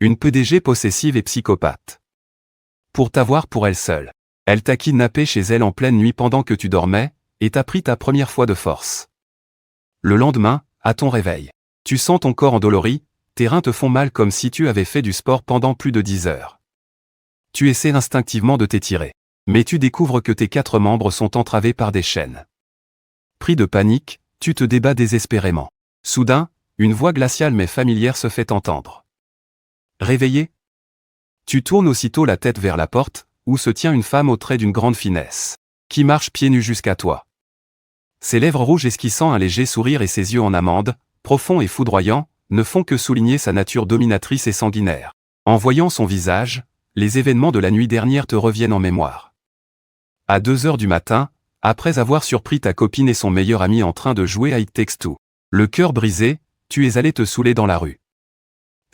Une PDG possessive et psychopathe. Pour t'avoir pour elle seule. Elle t'a kidnappé chez elle en pleine nuit pendant que tu dormais, et t'a pris ta première fois de force. Le lendemain, à ton réveil, tu sens ton corps endolori, tes reins te font mal comme si tu avais fait du sport pendant plus de 10 heures. Tu essaies instinctivement de t'étirer. Mais tu découvres que tes 4 membres sont entravés par des chaînes. Pris de panique, tu te débats désespérément. Soudain, une voix glaciale mais familière se fait entendre. Réveillé? Tu tournes aussitôt la tête vers la porte, où se tient une femme au trait d'une grande finesse, qui marche pieds nus jusqu'à toi. Ses lèvres rouges esquissant un léger sourire et ses yeux en amande, profonds et foudroyants, ne font que souligner sa nature dominatrice et sanguinaire. En voyant son visage, les événements de la nuit dernière te reviennent en mémoire. À 2 heures du matin, après avoir surpris ta copine et son meilleur ami en train de jouer à It Takes Two, le cœur brisé, tu es allé te saouler dans la rue.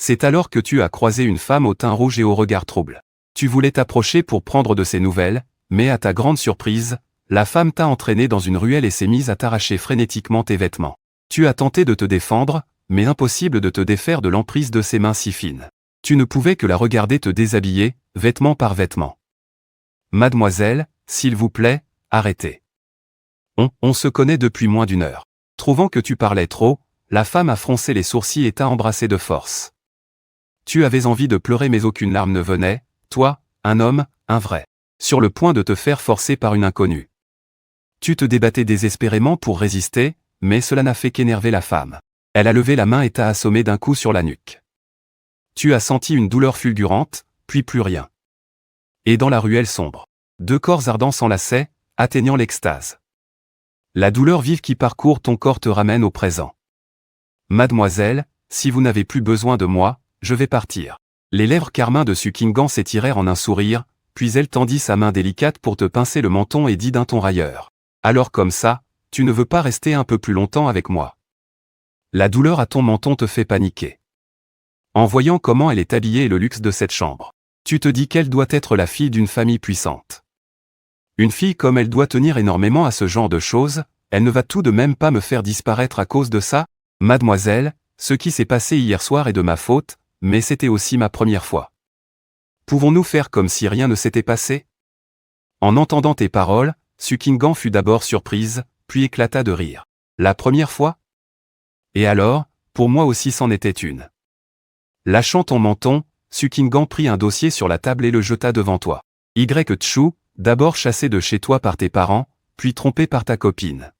C'est alors que tu as croisé une femme au teint rouge et au regard trouble. Tu voulais t'approcher pour prendre de ses nouvelles, mais à ta grande surprise, la femme t'a entraîné dans une ruelle et s'est mise à t'arracher frénétiquement tes vêtements. Tu as tenté de te défendre, mais impossible de te défaire de l'emprise de ses mains si fines. Tu ne pouvais que la regarder te déshabiller, vêtement par vêtement. Mademoiselle, s'il vous plaît, arrêtez. On se connaît depuis moins d'1 heure. Trouvant que tu parlais trop, la femme a froncé les sourcils et t'a embrassé de force. Tu avais envie de pleurer mais aucune larme ne venait, toi, un homme, un vrai, sur le point de te faire forcer par une inconnue. Tu te débattais désespérément pour résister, mais cela n'a fait qu'énerver la femme. Elle a levé la main et t'a assommé d'un coup sur la nuque. Tu as senti une douleur fulgurante, puis plus rien. Et dans la ruelle sombre, 2 corps ardents s'enlaçaient, atteignant l'extase. La douleur vive qui parcourt ton corps te ramène au présent. Mademoiselle, si vous n'avez plus besoin de moi, je vais partir. Les lèvres carmin de Sukingan s'étirèrent en un sourire, puis elle tendit sa main délicate pour te pincer le menton et dit d'un ton railleur. Alors comme ça, tu ne veux pas rester un peu plus longtemps avec moi. La douleur à ton menton te fait paniquer. En voyant comment elle est habillée et le luxe de cette chambre, tu te dis qu'elle doit être la fille d'une famille puissante. Une fille comme elle doit tenir énormément à ce genre de choses, elle ne va tout de même pas me faire disparaître à cause de ça? Mademoiselle, ce qui s'est passé hier soir est de ma faute, mais c'était aussi ma première fois. Pouvons-nous faire comme si rien ne s'était passé? En entendant tes paroles, Sukingan fut d'abord surprise, puis éclata de rire. La première fois? Et alors, pour moi aussi c'en était une. Lâchant ton menton, Sukingan prit un dossier sur la table et le jeta devant toi. Chu, d'abord chassé de chez toi par tes parents, puis trompé par ta copine.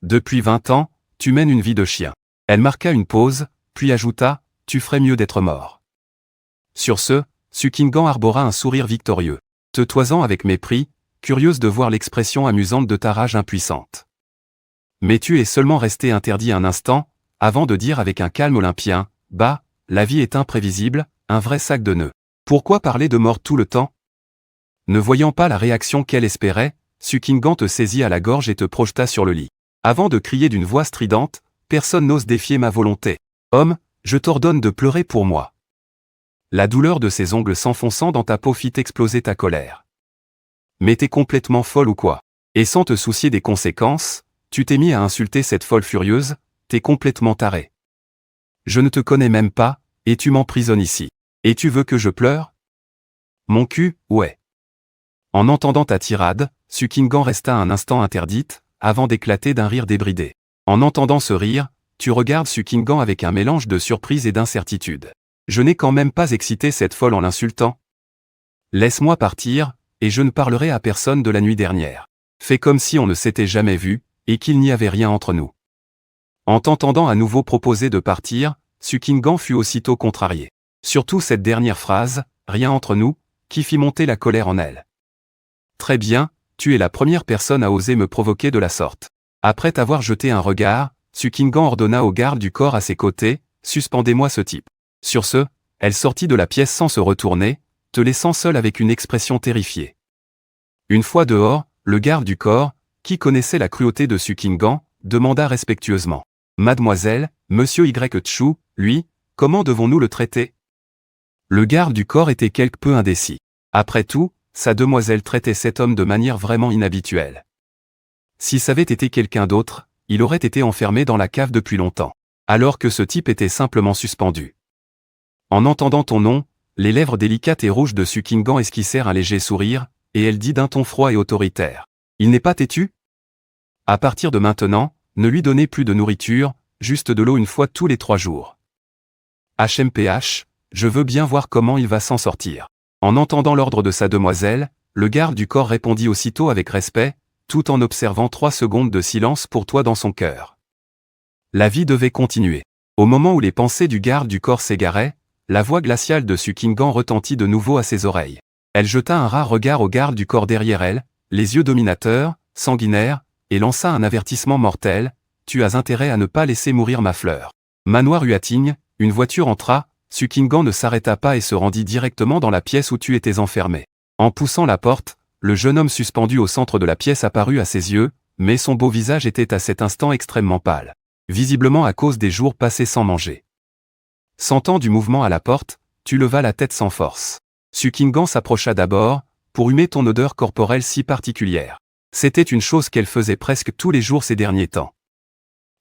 Depuis 20 ans, tu mènes une vie de chien. Elle marqua une pause, puis ajouta, tu ferais mieux d'être mort. Sur ce, Sukingan arbora un sourire victorieux, te toisant avec mépris, curieuse de voir l'expression amusante de ta rage impuissante. Mais tu es seulement resté interdit un instant, avant de dire avec un calme olympien, bah, la vie est imprévisible, un vrai sac de nœuds. Pourquoi parler de mort tout le temps? Ne voyant pas la réaction qu'elle espérait, Sukingan te saisit à la gorge et te projeta sur le lit. Avant de crier d'une voix stridente, personne n'ose défier ma volonté. Homme, je t'ordonne de pleurer pour moi. La douleur de ses ongles s'enfonçant dans ta peau fit exploser ta colère. Mais t'es complètement folle ou quoi? Et sans te soucier des conséquences, tu t'es mis à insulter cette folle furieuse, t'es complètement taré. Je ne te connais même pas, et tu m'emprisonnes ici. Et tu veux que je pleure? Mon cul, ouais. En entendant ta tirade, Sukingan resta un instant interdite, avant d'éclater d'un rire débridé. En entendant ce rire, tu regardes Sukingan avec un mélange de surprise et d'incertitude. Je n'ai quand même pas excité cette folle en l'insultant. Laisse-moi partir, et je ne parlerai à personne de la nuit dernière. Fais comme si on ne s'était jamais vu, et qu'il n'y avait rien entre nous. En t'entendant à nouveau proposer de partir, Sukingan fut aussitôt contrarié. Surtout cette dernière phrase, rien entre nous, qui fit monter la colère en elle. Très bien, tu es la première personne à oser me provoquer de la sorte. Après t'avoir jeté un regard, Sukingan ordonna au garde du corps à ses côtés, suspendez-moi ce type. Sur ce, elle sortit de la pièce sans se retourner, te laissant seul avec une expression terrifiée. Une fois dehors, le garde du corps, qui connaissait la cruauté de Sukingan, demanda respectueusement. Mademoiselle, monsieur Chu, lui, comment devons-nous le traiter? Le garde du corps était quelque peu indécis. Après tout, sa demoiselle traitait cet homme de manière vraiment inhabituelle. Si ça avait été quelqu'un d'autre, il aurait été enfermé dans la cave depuis longtemps, alors que ce type était simplement suspendu. En entendant ton nom, les lèvres délicates et rouges de Sukingan esquissèrent un léger sourire, et elle dit d'un ton froid et autoritaire. Il n'est pas têtu? À partir de maintenant, ne lui donnez plus de nourriture, juste de l'eau une fois tous les 3 jours. HMPH, je veux bien voir comment il va s'en sortir. En entendant l'ordre de sa demoiselle, le garde du corps répondit aussitôt avec respect, tout en observant 3 secondes de silence pour toi dans son cœur. La vie devait continuer. Au moment où les pensées du garde du corps s'égaraient, la voix glaciale de Sukingan retentit de nouveau à ses oreilles. Elle jeta un rare regard au garde du corps derrière elle, les yeux dominateurs, sanguinaires, et lança un avertissement mortel, « Tu as intérêt à ne pas laisser mourir ma fleur. » Manoir Huating, une voiture entra, Sukingan ne s'arrêta pas et se rendit directement dans la pièce où tu étais enfermé. En poussant la porte, le jeune homme suspendu au centre de la pièce apparut à ses yeux, mais son beau visage était à cet instant extrêmement pâle, visiblement à cause des jours passés sans manger. Sentant du mouvement à la porte, tu levas la tête sans force. Sukingan s'approcha d'abord, pour humer ton odeur corporelle si particulière. C'était une chose qu'elle faisait presque tous les jours ces derniers temps.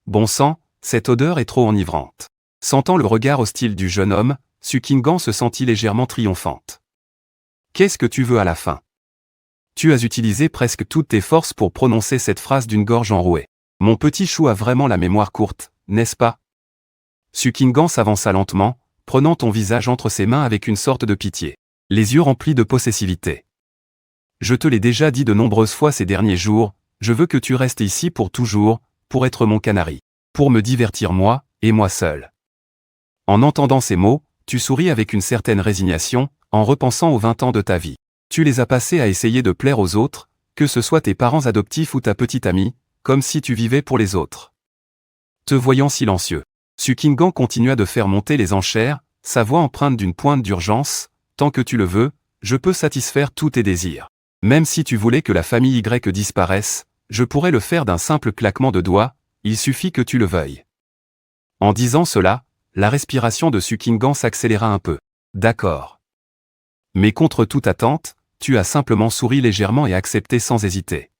Bon sang, cette odeur est trop enivrante. Sentant le regard hostile du jeune homme, Sukingan se sentit légèrement triomphante. Qu'est-ce que tu veux à la fin? Tu as utilisé presque toutes tes forces pour prononcer cette phrase d'une gorge enrouée. Mon petit chou a vraiment la mémoire courte, n'est-ce pas? Sukingan s'avança lentement, prenant ton visage entre ses mains avec une sorte de pitié, les yeux remplis de possessivité. Je te l'ai déjà dit de nombreuses fois ces derniers jours, je veux que tu restes ici pour toujours, pour être mon canari, pour me divertir moi, et moi seul. En entendant ces mots, tu souris avec une certaine résignation, en repensant aux 20 ans de ta vie. Tu les as passés à essayer de plaire aux autres, que ce soit tes parents adoptifs ou ta petite amie, comme si tu vivais pour les autres. Te voyant silencieux, Sukingan continua de faire monter les enchères, sa voix empreinte d'une pointe d'urgence, « Tant que tu le veux, je peux satisfaire tous tes désirs. Même si tu voulais que la famille Y disparaisse, je pourrais le faire d'un simple claquement de doigts, il suffit que tu le veuilles. » En disant cela, la respiration de Sukingan s'accéléra un peu. D'accord. Mais contre toute attente, tu as simplement souri légèrement et accepté sans hésiter.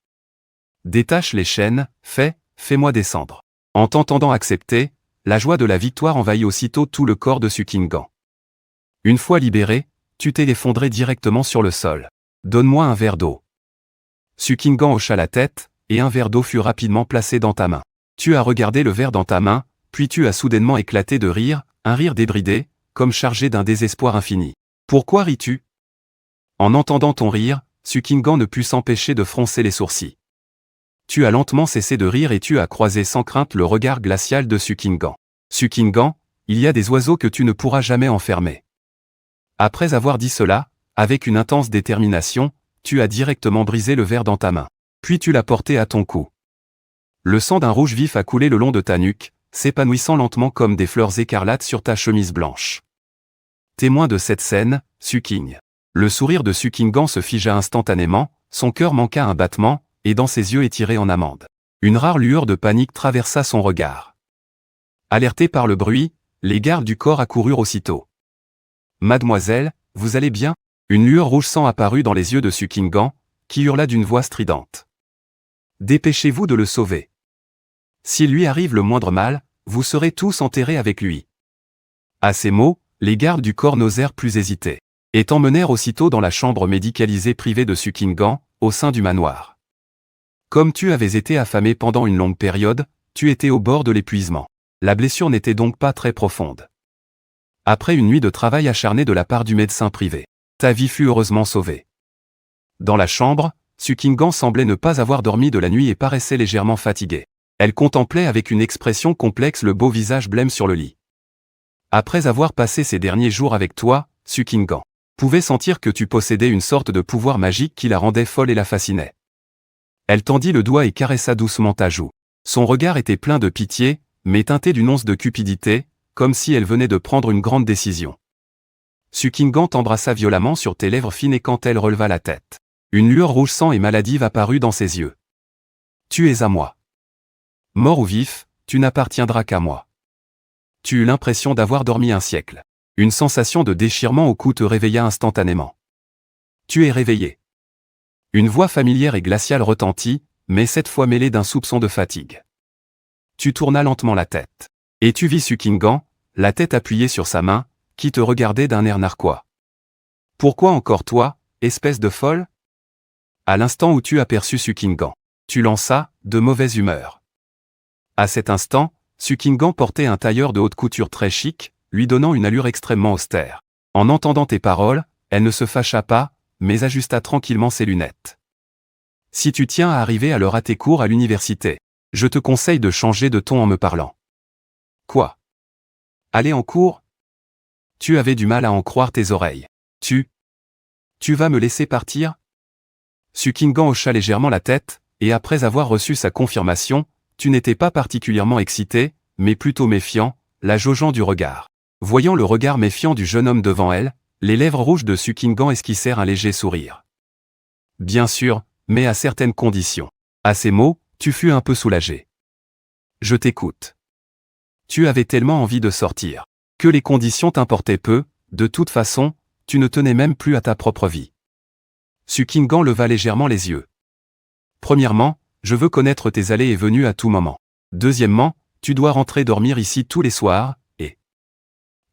Détache les chaînes, fais-moi descendre. En t'entendant accepter, la joie de la victoire envahit aussitôt tout le corps de Sukingan. Une fois libéré, tu t'es effondré directement sur le sol. Donne-moi un verre d'eau. Sukingan hocha la tête, et un verre d'eau fut rapidement placé dans ta main. Tu as regardé le verre dans ta main, puis tu as soudainement éclaté de rire, un rire débridé, comme chargé d'un désespoir infini. Pourquoi ris-tu? En entendant ton rire, Sukingan ne put s'empêcher de froncer les sourcils. Tu as lentement cessé de rire et tu as croisé sans crainte le regard glacial de Sukingan. Sukingan, il y a des oiseaux que tu ne pourras jamais enfermer. Après avoir dit cela, avec une intense détermination, tu as directement brisé le verre dans ta main. Puis tu l'as porté à ton cou. Le sang d'un rouge vif a coulé le long de ta nuque, s'épanouissant lentement comme des fleurs écarlates sur ta chemise blanche. Témoin de cette scène, Suking. Le sourire de Sukingan se figea instantanément, son cœur manqua un battement, et dans ses yeux étirés en amande, une rare lueur de panique traversa son regard. Alertés par le bruit, les gardes du corps accoururent aussitôt. « Mademoiselle, vous allez bien ?» Une lueur rouge sang apparut dans les yeux de Sukingan, qui hurla d'une voix stridente. « Dépêchez-vous de le sauver. S'il lui arrive le moindre mal, vous serez tous enterrés avec lui. » À ces mots, les gardes du corps n'osèrent plus hésiter, et t'emmenèrent aussitôt dans la chambre médicalisée privée de Sukingan, au sein du manoir. Comme tu avais été affamé pendant une longue période, tu étais au bord de l'épuisement. La blessure n'était donc pas très profonde. Après une nuit de travail acharné de la part du médecin privé, ta vie fut heureusement sauvée. Dans la chambre, Sukingan semblait ne pas avoir dormi de la nuit et paraissait légèrement fatiguée. Elle contemplait avec une expression complexe le beau visage blême sur le lit. Après avoir passé ces derniers jours avec toi, Sukingan pouvait sentir que tu possédais une sorte de pouvoir magique qui la rendait folle et la fascinait. Elle tendit le doigt et caressa doucement ta joue. Son regard était plein de pitié, mais teinté d'une once de cupidité, comme si elle venait de prendre une grande décision. Sukingan t'embrassa violemment sur tes lèvres fines et quand elle releva la tête, une lueur rouge sang et maladive apparut dans ses yeux. Tu es à moi. Mort ou vif, tu n'appartiendras qu'à moi. Tu eus l'impression d'avoir dormi un siècle. Une sensation de déchirement au cou te réveilla instantanément. Tu es réveillé. Une voix familière et glaciale retentit, mais cette fois mêlée d'un soupçon de fatigue. Tu tournas lentement la tête. Et tu vis Sukingan, la tête appuyée sur sa main, qui te regardait d'un air narquois. Pourquoi encore toi, espèce de folle? À l'instant où tu aperçus Sukingan, tu lanças, de mauvaise humeur. À cet instant, Sukingan portait un tailleur de haute couture très chic, lui donnant une allure extrêmement austère. En entendant tes paroles, elle ne se fâcha pas, mais ajusta tranquillement ses lunettes. Si tu tiens à arriver à l'heure à tes cours à l'université, je te conseille de changer de ton en me parlant. Quoi? Aller en cours? Tu avais du mal à en croire tes oreilles. Tu vas me laisser partir? Sukingan hocha légèrement la tête, et après avoir reçu sa confirmation, tu n'étais pas particulièrement excité, mais plutôt méfiant, la jaugeant du regard. Voyant le regard méfiant du jeune homme devant elle, les lèvres rouges de Sukingan esquissèrent un léger sourire. Bien sûr, mais à certaines conditions. À ces mots, tu fus un peu soulagé. Je t'écoute. Tu avais tellement envie de sortir, que les conditions t'importaient peu, de toute façon, tu ne tenais même plus à ta propre vie. Sukingan leva légèrement les yeux. Premièrement, je veux connaître tes allées et venues à tout moment. Deuxièmement, tu dois rentrer dormir ici tous les soirs, et...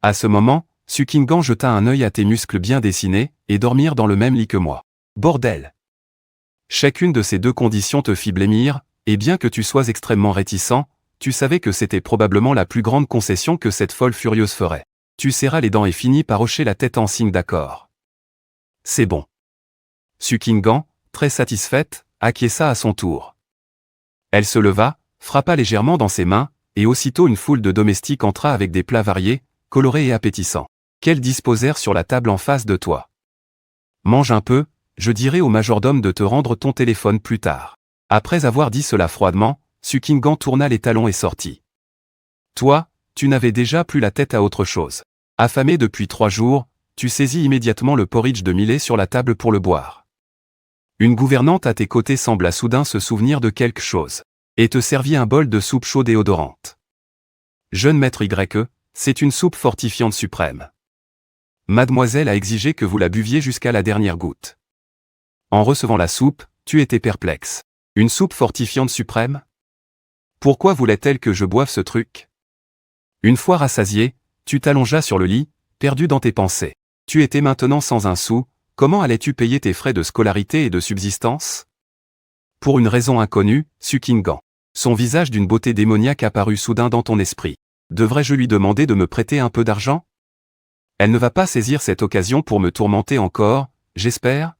À ce moment, Sukingan jeta un œil à tes muscles bien dessinés, et dormir dans le même lit que moi. Bordel! Chacune de ces deux conditions te fit blêmir, et bien que tu sois extrêmement réticent, tu savais que c'était probablement la plus grande concession que cette folle furieuse ferait. Tu serras les dents et finis par hocher la tête en signe d'accord. C'est bon. Sukingan, très satisfaite, acquiesça à son tour. Elle se leva, frappa légèrement dans ses mains, et aussitôt une foule de domestiques entra avec des plats variés, colorés et appétissants, qu'elles disposèrent sur la table en face de toi. Mange un peu, je dirai au majordome de te rendre ton téléphone plus tard. Après avoir dit cela froidement, Sukingan tourna les talons et sortit. Toi, tu n'avais déjà plus la tête à autre chose. Affamé depuis 3 jours, tu saisis immédiatement le porridge de millet sur la table pour le boire. Une gouvernante à tes côtés sembla soudain se souvenir de quelque chose, et te servit un bol de soupe chaude et odorante. Jeune maître Y, c'est une soupe fortifiante suprême. Mademoiselle a exigé que vous la buviez jusqu'à la dernière goutte. En recevant la soupe, tu étais perplexe. Une soupe fortifiante suprême? Pourquoi voulait-elle que je boive ce truc? Une fois rassasié, tu t'allongeas sur le lit, perdu dans tes pensées. Tu étais maintenant sans un sou, comment allais-tu payer tes frais de scolarité et de subsistance? Pour une raison inconnue, Sukingan. Son visage d'une beauté démoniaque apparut soudain dans ton esprit. Devrais-je lui demander de me prêter un peu d'argent? Elle ne va pas saisir cette occasion pour me tourmenter encore, j'espère?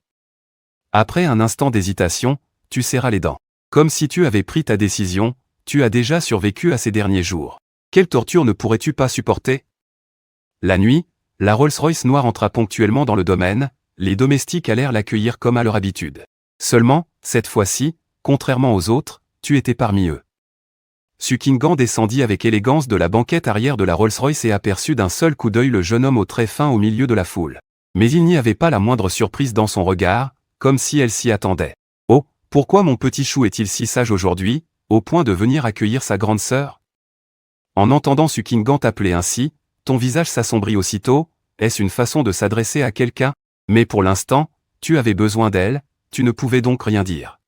Après un instant d'hésitation, tu serras les dents. Comme si tu avais pris ta décision, tu as déjà survécu à ces derniers jours. Quelle torture ne pourrais-tu pas supporter? La nuit, la Rolls-Royce noire entra ponctuellement dans le domaine, les domestiques allèrent l'accueillir comme à leur habitude. Seulement, cette fois-ci, contrairement aux autres, tu étais parmi eux. Sukingan descendit avec élégance de la banquette arrière de la Rolls-Royce et aperçut d'un seul coup d'œil le jeune homme aux traits fins au milieu de la foule. Mais il n'y avait pas la moindre surprise dans son regard, comme si elle s'y attendait. Oh, pourquoi mon petit chou est-il si sage aujourd'hui, au point de venir accueillir sa grande sœur? En entendant Sukingan t'appeler ainsi, ton visage s'assombrit aussitôt. Est-ce une façon de s'adresser à quelqu'un? Mais pour l'instant, tu avais besoin d'elle, tu ne pouvais donc rien dire.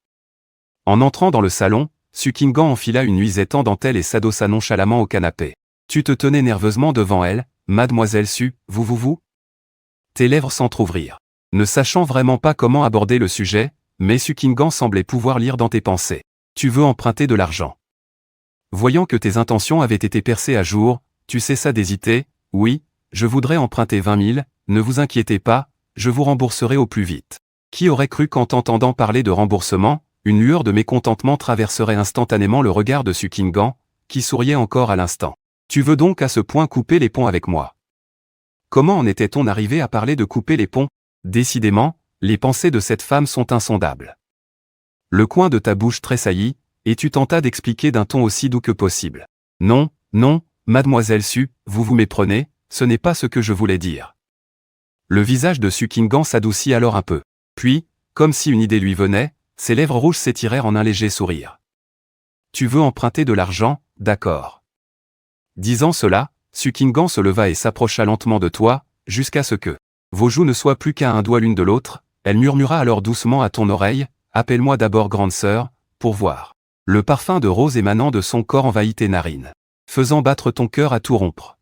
En entrant dans le salon, Sukingan enfila une nuisette en dentelle et s'adossa nonchalamment au canapé. Tu te tenais nerveusement devant elle, mademoiselle Su, vous. Tes lèvres s'entr'ouvrirent. Ne sachant vraiment pas comment aborder le sujet, mais Sukingan semblait pouvoir lire dans tes pensées. Tu veux emprunter de l'argent. Voyant que tes intentions avaient été percées à jour, tu cessas d'hésiter. Oui, je voudrais emprunter 20 000, ne vous inquiétez pas, je vous rembourserai au plus vite. Qui aurait cru qu'en t'entendant parler de remboursement, une lueur de mécontentement traverserait instantanément le regard de Sukingan, qui souriait encore à l'instant. Tu veux donc à ce point couper les ponts avec moi? Comment en était-on arrivé à parler de couper les ponts? Décidément, les pensées de cette femme sont insondables. Le coin de ta bouche tressaillit, et tu tentas d'expliquer d'un ton aussi doux que possible. Non, mademoiselle Su, vous méprenez, ce n'est pas ce que je voulais dire. Le visage de Sukingan s'adoucit alors un peu. Puis, comme si une idée lui venait, ses lèvres rouges s'étirèrent en un léger sourire. Tu veux emprunter de l'argent, d'accord. Disant cela, Sukingan se leva et s'approcha lentement de toi, jusqu'à ce que vos joues ne soient plus qu'à un doigt l'une de l'autre. Elle murmura alors doucement à ton oreille, appelle-moi d'abord grande sœur, pour voir. Le parfum de rose émanant de son corps envahit tes narines, faisant battre ton cœur à tout rompre.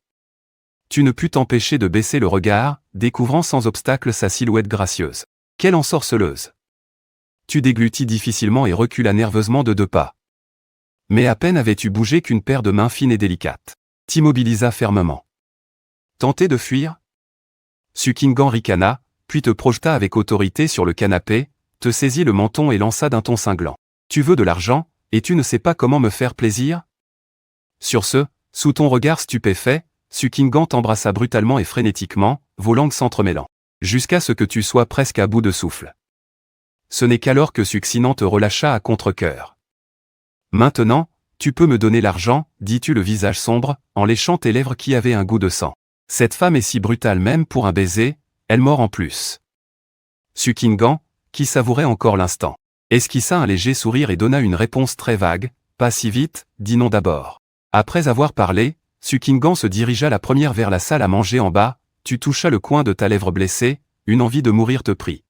Tu ne pus t'empêcher de baisser le regard, découvrant sans obstacle sa silhouette gracieuse. Quelle ensorceleuse! Tu déglutis difficilement et reculas nerveusement de 2 pas. Mais à peine avais-tu bougé qu'une paire de mains fines et délicates t'immobilisa fermement. Tenter de fuir? Sukingan ricana, puis te projeta avec autorité sur le canapé, te saisit le menton et lança d'un ton cinglant. Tu veux de l'argent, et tu ne sais pas comment me faire plaisir? Sur ce, sous ton regard stupéfait, Sukingan t'embrassa brutalement et frénétiquement, vos langues s'entremêlant, jusqu'à ce que tu sois presque à bout de souffle. Ce n'est qu'alors que Succinant te relâcha à contre-cœur. Maintenant, tu peux me donner l'argent, dis-tu le visage sombre, en léchant tes lèvres qui avaient un goût de sang. Cette femme est si brutale même pour un baiser, elle mord en plus. Sukingan, qui savourait encore l'instant, esquissa un léger sourire et donna une réponse très vague. Pas si vite, dis non d'abord. Après avoir parlé, Sukingan se dirigea la première vers la salle à manger en bas. Tu touchas le coin de ta lèvre blessée, une envie de mourir te prit.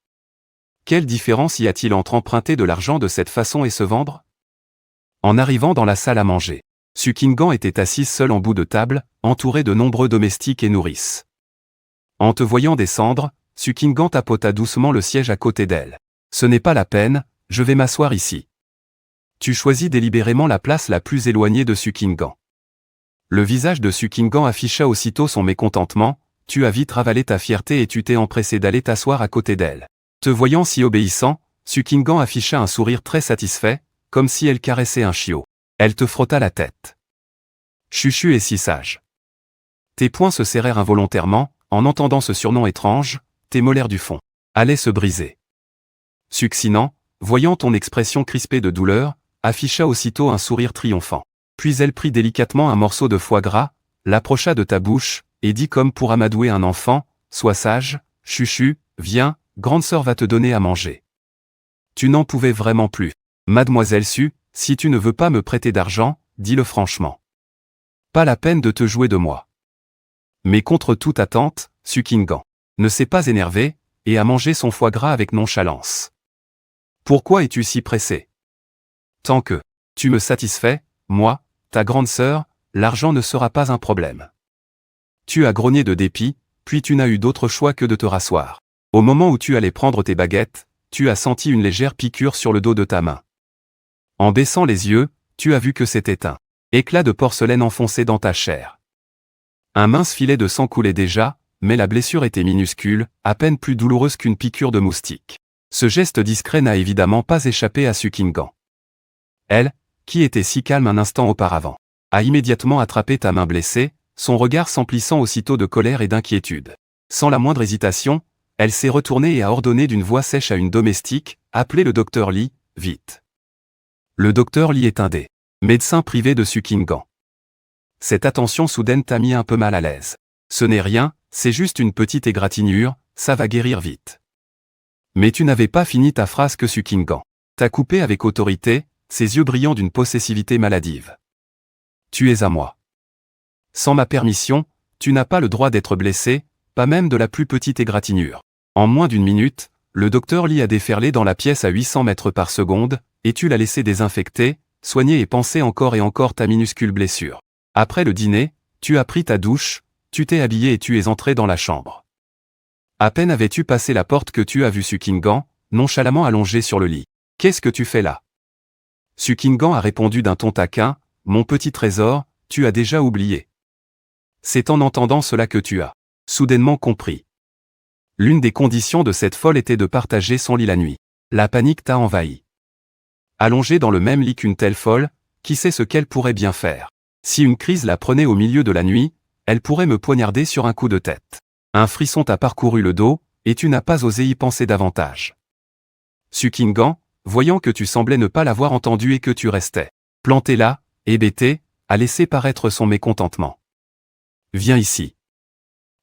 Quelle différence y a-t-il entre emprunter de l'argent de cette façon et se vendre? En arrivant dans la salle à manger, Sukingan était assise seule en bout de table, entourée de nombreux domestiques et nourrices. En te voyant descendre, Sukingan tapota doucement le siège à côté d'elle. Ce n'est pas la peine, je vais m'asseoir ici. Tu choisis délibérément la place la plus éloignée de Sukingan. Le visage de Sukingan afficha aussitôt son mécontentement. Tu as vite ravalé ta fierté et tu t'es empressé d'aller t'asseoir à côté d'elle. Te voyant si obéissant, Sukingan afficha un sourire très satisfait, comme si elle caressait un chiot. Elle te frotta la tête. Chuchu est si sage. Tes poings se serrèrent involontairement, en entendant ce surnom étrange, tes molaires du fond allaient se briser. Succinant, voyant ton expression crispée de douleur, afficha aussitôt un sourire triomphant. Puis elle prit délicatement un morceau de foie gras, l'approcha de ta bouche, et dit comme pour amadouer un enfant, « Sois sage, Chuchu, viens, grande sœur va te donner à manger. » Tu n'en pouvais vraiment plus. Mademoiselle Su, si tu ne veux pas me prêter d'argent, dis-le franchement. Pas la peine de te jouer de moi. Mais contre toute attente, Sukingan ne s'est pas énervé, et a mangé son foie gras avec nonchalance. Pourquoi es-tu si pressé? Tant que tu me satisfais, moi, ta grande sœur, l'argent ne sera pas un problème. Tu as grogné de dépit, puis tu n'as eu d'autre choix que de te rasseoir. Au moment où tu allais prendre tes baguettes, tu as senti une légère piqûre sur le dos de ta main. En baissant les yeux, tu as vu que c'était un éclat de porcelaine enfoncé dans ta chair. Un mince filet de sang coulait déjà, mais la blessure était minuscule, à peine plus douloureuse qu'une piqûre de moustique. Ce geste discret n'a évidemment pas échappé à Sukingan. Elle, qui était si calme un instant auparavant, a immédiatement attrapé ta main blessée, son regard s'emplissant aussitôt de colère et d'inquiétude. Sans la moindre hésitation, elle s'est retournée et a ordonné d'une voix sèche à une domestique, « Appelez le docteur Lee, vite. » Le docteur Lee est un des médecins privés de Sukingan. Cette attention soudaine t'a mis un peu mal à l'aise. Ce n'est rien, c'est juste une petite égratignure, ça va guérir vite. Mais tu n'avais pas fini ta phrase que Sukingan t'a coupé avec autorité, ses yeux brillants d'une possessivité maladive. Tu es à moi. Sans ma permission, tu n'as pas le droit d'être blessé, pas même de la plus petite égratignure. En moins d'une minute, le docteur Lee a déferlé dans la pièce à 800 mètres par seconde, et tu l'as laissé désinfecter, soigner et panser encore et encore ta minuscule blessure. Après le dîner, tu as pris ta douche, tu t'es habillé et tu es entré dans la chambre. À peine avais-tu passé la porte que tu as vu Sukingan, nonchalamment allongé sur le lit. Qu'est-ce que tu fais là? Sukingan a répondu d'un ton taquin, mon petit trésor, tu as déjà oublié. C'est en entendant cela que tu as soudainement compris. L'une des conditions de cette folle était de partager son lit la nuit. La panique t'a envahi. Allongée dans le même lit qu'une telle folle, qui sait ce qu'elle pourrait bien faire? Si une crise la prenait au milieu de la nuit, elle pourrait me poignarder sur un coup de tête. Un frisson t'a parcouru le dos, et tu n'as pas osé y penser davantage. Sukingan, voyant que tu semblais ne pas l'avoir entendu et que tu restais planté là, hébété, a laissé paraître son mécontentement. Viens ici.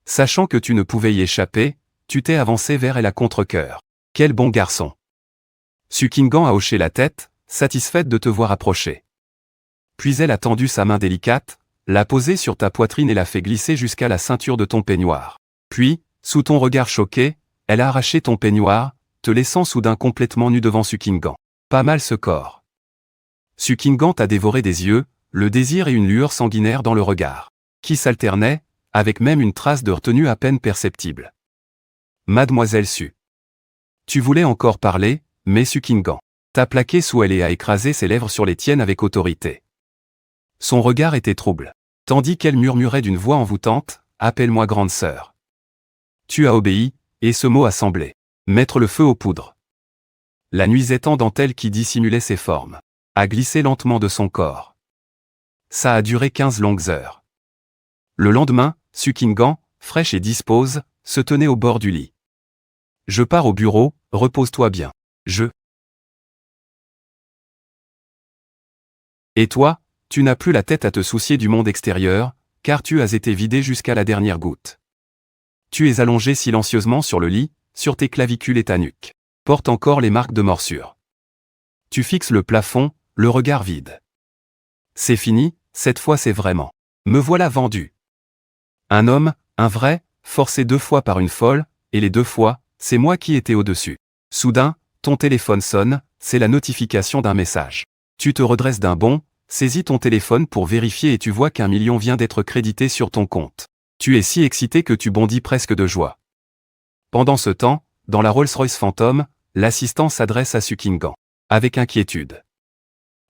Sachant que tu ne pouvais y échapper, tu t'es avancé vers elle à contre-cœur. Quel bon garçon. Sukingan a hoché la tête, satisfaite de te voir approcher. Puis elle a tendu sa main délicate, l'a posée sur ta poitrine et l'a fait glisser jusqu'à la ceinture de ton peignoir. Puis, sous ton regard choqué, elle a arraché ton peignoir, te laissant soudain complètement nu devant Sukingan. Pas mal ce corps. Sukingan t'a dévoré des yeux, le désir et une lueur sanguinaire dans le regard, qui s'alternaient, avec même une trace de retenue à peine perceptible. Mademoiselle Su. Tu voulais encore parler, mais Sukingan t'a plaqué sous elle et a écrasé ses lèvres sur les tiennes avec autorité. Son regard était trouble, tandis qu'elle murmurait d'une voix envoûtante, « Appelle-moi grande sœur ». Tu as obéi, et ce mot a semblé mettre le feu aux poudres. La nuisette en dentelle qui dissimulait ses formes a glissé lentement de son corps. Ça a duré 15 longues heures. Le lendemain, Sukingan, fraîche et dispose, se tenait au bord du lit. « Je pars au bureau, repose-toi bien. Et toi, tu n'as plus la tête à te soucier du monde extérieur, car tu as été vidé jusqu'à la dernière goutte. Tu es allongé silencieusement sur le lit, sur tes clavicules et ta nuque. Porte encore les marques de morsure. Tu fixes le plafond, le regard vide. C'est fini, cette fois c'est vraiment. Me voilà vendu. Un homme, un vrai, forcé 2 fois par une folle, et les 2 fois, c'est moi qui étais au-dessus. Soudain, ton téléphone sonne, c'est la notification d'un message. Tu te redresses d'un bond, saisis ton téléphone pour vérifier et tu vois qu'1 million vient d'être crédité sur ton compte. Tu es si excité que tu bondis presque de joie. Pendant ce temps, dans la Rolls-Royce Phantom, l'assistant s'adresse à Sukingan. Avec inquiétude.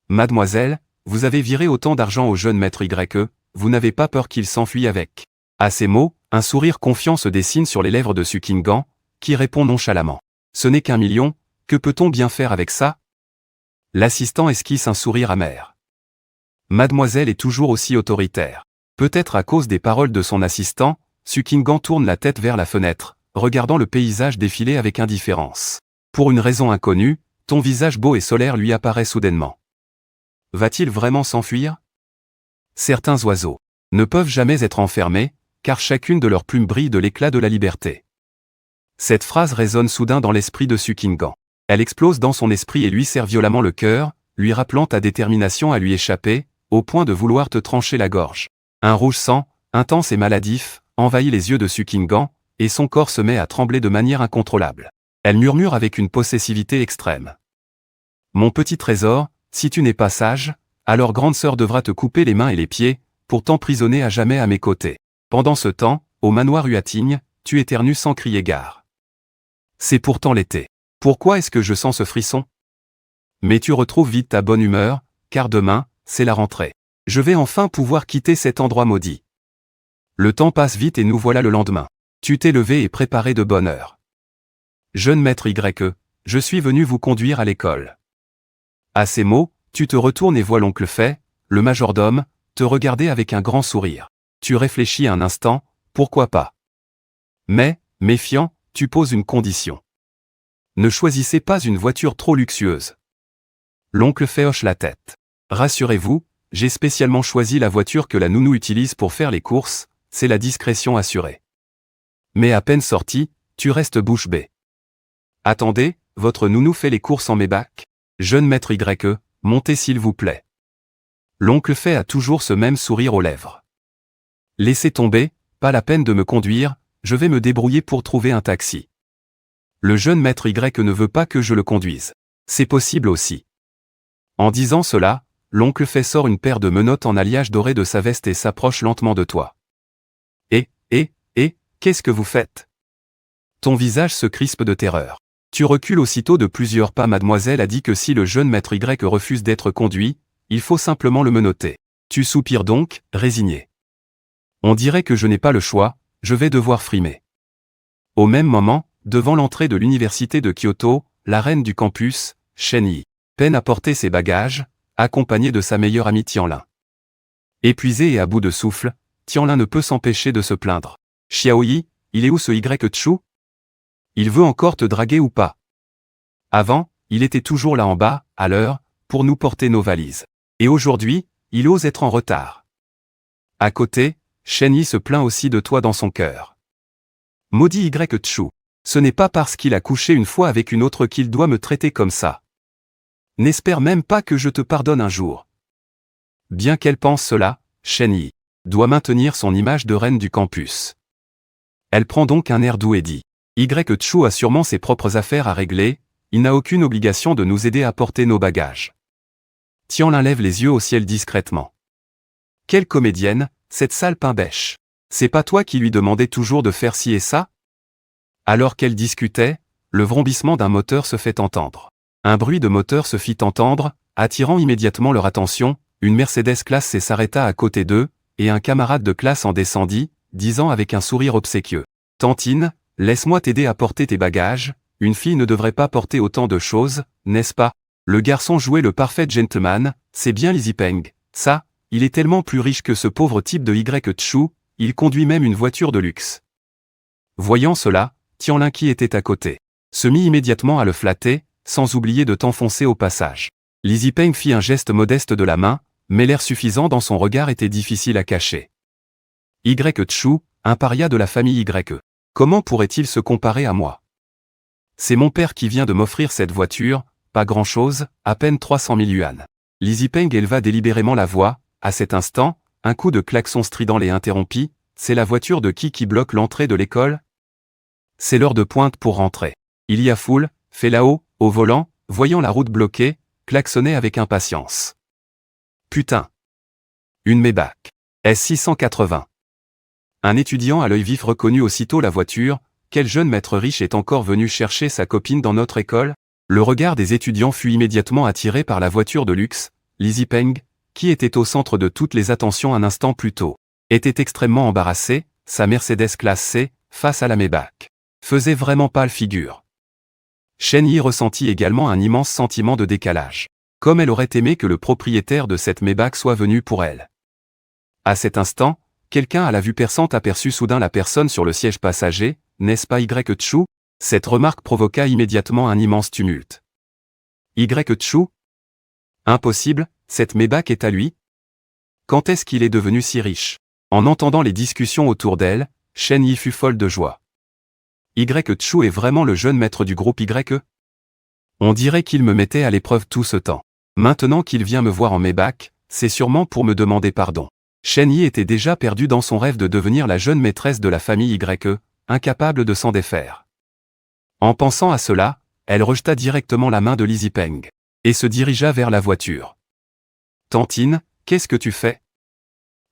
Mademoiselle, vous avez viré autant d'argent au jeune maître YE, vous n'avez pas peur qu'il s'enfuit avec. À ces mots, un sourire confiant se dessine sur les lèvres de Sukingan, qui répond nonchalamment. Ce n'est qu'1 million, que peut-on bien faire avec ça? L'assistant esquisse un sourire amer. Mademoiselle est toujours aussi autoritaire. Peut-être à cause des paroles de son assistant, Sukingan tourne la tête vers la fenêtre, regardant le paysage défiler avec indifférence. Pour une raison inconnue, ton visage beau et solaire lui apparaît soudainement. Va-t-il vraiment s'enfuir? Certains oiseaux ne peuvent jamais être enfermés, car chacune de leurs plumes brille de l'éclat de la liberté. Cette phrase résonne soudain dans l'esprit de Sukingan. Elle explose dans son esprit et lui serre violemment le cœur, lui rappelant ta détermination à lui échapper, au point de vouloir te trancher la gorge. Un rouge sang, intense et maladif, envahit les yeux de Sukingan, et son corps se met à trembler de manière incontrôlable. Elle murmure avec une possessivité extrême. Mon petit trésor, si tu n'es pas sage, alors grande sœur devra te couper les mains et les pieds, pour t'emprisonner à jamais à mes côtés. Pendant ce temps, au manoir Huatigne, tu éternues sans crier gare. C'est pourtant l'été. Pourquoi est-ce que je sens ce frisson? Mais tu retrouves vite ta bonne humeur, car demain, c'est la rentrée. Je vais enfin pouvoir quitter cet endroit maudit. Le temps passe vite et nous voilà le lendemain. Tu t'es levé et préparé de bonne heure. Jeune maître YE, je suis venu vous conduire à l'école. À ces mots, tu te retournes et vois l'oncle Fay, le majordome, te regarder avec un grand sourire. Tu réfléchis un instant, pourquoi pas? Mais, méfiant, tu poses une condition. Ne choisissez pas une voiture trop luxueuse. L'oncle Fay hoche la tête. Rassurez-vous, j'ai spécialement choisi la voiture que la nounou utilise pour faire les courses, c'est la discrétion assurée. Mais à peine sorti, tu restes bouche bée. Attendez, votre nounou fait les courses en Maybach? Jeune maître YE, montez s'il vous plaît. L'oncle Fay a toujours ce même sourire aux lèvres. Laissez tomber, pas la peine de me conduire, je vais me débrouiller pour trouver un taxi. Le jeune maître YE ne veut pas que je le conduise. C'est possible aussi. En disant cela, l'oncle Fay sort une paire de menottes en alliage doré de sa veste et s'approche lentement de toi. Qu'est-ce que vous faites? Ton visage se crispe de terreur. Tu recules aussitôt de plusieurs pas. Mademoiselle a dit que si le jeune maître YE refuse d'être conduit, il faut simplement le menotter. Tu soupires donc, résigné. On dirait que je n'ai pas le choix, je vais devoir frimer. Au même moment, devant l'entrée de l'université de Kyoto, la reine du campus, Shen Yi, peine à porter ses bagages, accompagnée de sa meilleure amie Tianlin. Épuisé et à bout de souffle, Tianlin ne peut s'empêcher de se plaindre. Xiaoyi, il est où ce YE? Il veut encore te draguer ou pas? Avant, il était toujours là en bas, à l'heure, pour nous porter nos valises. Et aujourd'hui, il ose être en retard. À côté, Shen Yi se plaint aussi de toi dans son cœur. Maudit YE, ce n'est pas parce qu'il a couché une fois avec une autre qu'il doit me traiter comme ça. N'espère même pas que je te pardonne un jour. Bien qu'elle pense cela, Shen Yi doit maintenir son image de reine du campus. Elle prend donc un air doux et dit « YE a sûrement ses propres affaires à régler, il n'a aucune obligation de nous aider à porter nos bagages. » Tianlin lève les yeux au ciel discrètement. Quelle comédienne, cette sale pain-bêche. C'est pas toi qui lui demandais toujours de faire ci et ça? Alors qu'elle discutait, le vrombissement d'un moteur se fait entendre. Un bruit de moteur se fit entendre, attirant immédiatement leur attention, une Mercedes classe C s'arrêta à côté d'eux, et un camarade de classe en descendit, disant avec un sourire obséquieux. « Tantine, laisse-moi t'aider à porter tes bagages, une fille ne devrait pas porter autant de choses, n'est-ce pas ?» Le garçon jouait le parfait gentleman, c'est bien Lizzie Peng, ça, il est tellement plus riche que ce pauvre type de Y. Il conduit même une voiture de luxe. Voyant cela, Tianlin qui était à côté, se mit immédiatement à le flatter, sans oublier de t'enfoncer au passage. Lizzie Peng fit un geste modeste de la main, mais l'air suffisant dans son regard était difficile à cacher. Y. Un paria de la famille Y. Comment pourrait-il se comparer à moi? C'est mon père qui vient de m'offrir cette voiture, pas grand-chose, à peine 300 000 yuan. Lizzie Peng éleva délibérément la voix, à cet instant, un coup de klaxon strident les interrompit, c'est la voiture de qui bloque l'entrée de l'école? C'est l'heure de pointe pour rentrer. Il y a foule, fait là-haut, au volant, voyant la route bloquée, klaxonnait avec impatience. Putain! Une Maybach. S680. Un étudiant à l'œil vif reconnut aussitôt la voiture. Quel jeune maître riche est encore venu chercher sa copine dans notre école? Le regard des étudiants fut immédiatement attiré par la voiture de luxe. Lizzie Peng, qui était au centre de toutes les attentions un instant plus tôt, était extrêmement embarrassée, sa Mercedes classe C, face à la Maybach, faisait vraiment pâle figure. Shen Yi ressentit également un immense sentiment de décalage. Comme elle aurait aimé que le propriétaire de cette Maybach soit venu pour elle. À cet instant, quelqu'un à la vue perçante aperçut soudain la personne sur le siège passager, n'est-ce pas Y. Cette remarque provoqua immédiatement un immense tumulte. Y. Impossible, cette Maybach est à lui? Quand est-ce qu'il est devenu si riche? En entendant les discussions autour d'elle, Shen Yi fut folle de joie. Y. est vraiment le jeune maître du groupe Y? On dirait qu'il me mettait à l'épreuve tout ce temps. Maintenant qu'il vient me voir en Maybach, c'est sûrement pour me demander pardon. Shen Yi était déjà perdue dans son rêve de devenir la jeune maîtresse de la famille Y, incapable de s'en défaire. En pensant à cela, elle rejeta directement la main de Lizzie Peng, et se dirigea vers la voiture. « Tantine, qu'est-ce que tu fais ?»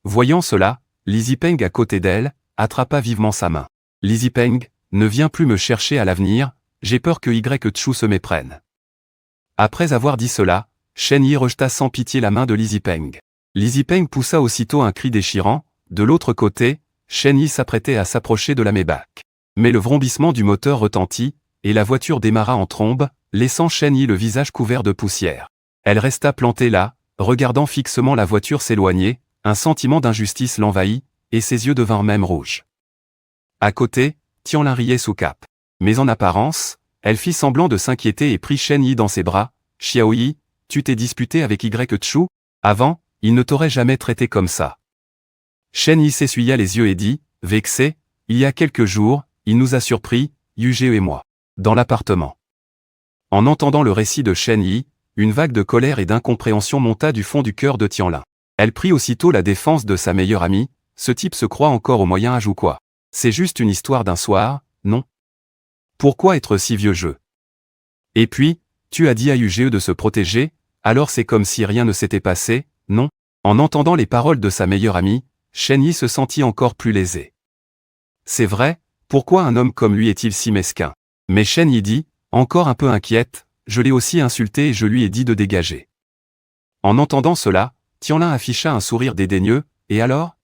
Voyant cela, Lizzie Peng à côté d'elle, attrapa vivement sa main. « Lizzie Peng, ne viens plus me chercher à l'avenir, j'ai peur que Y. se méprenne. » Après avoir dit cela, Shen Yi rejeta sans pitié la main de Lizzie Peng. Lizzie Peng poussa aussitôt un cri déchirant. De l'autre côté, Shen Yi s'apprêtait à s'approcher de la Maybach. Mais le vrombissement du moteur retentit, et la voiture démarra en trombe, laissant Shen Yi le visage couvert de poussière. Elle resta plantée là, regardant fixement la voiture s'éloigner, un sentiment d'injustice l'envahit, et ses yeux devinrent même rouges. À côté, Tianlin riait sous cape. Mais en apparence, elle fit semblant de s'inquiéter et prit Shen Yi dans ses bras. « Xiaoyi, tu t'es disputé avec Y. Avant, il ne t'aurait jamais traité comme ça. » Shen Yi s'essuya les yeux et dit, vexé, « Il y a quelques jours, il nous a surpris, Yuge et moi, dans l'appartement. » En entendant le récit de Shen Yi, une vague de colère et d'incompréhension monta du fond du cœur de Tianlin. Elle prit aussitôt la défense de sa meilleure amie. Ce type se croit encore au Moyen-Âge ou quoi? C'est juste une histoire d'un soir, non? Pourquoi être si vieux jeu? Et puis, tu as dit à Yuge de se protéger, alors c'est comme si rien ne s'était passé, non? En entendant les paroles de sa meilleure amie, Shen Yi se sentit encore plus lésé. C'est vrai, pourquoi un homme comme lui est-il si mesquin? Mais Shen Yi dit, encore un peu inquiète, je l'ai aussi insulté et je lui ai dit de dégager. En entendant cela, Tianlin afficha un sourire dédaigneux, et alors?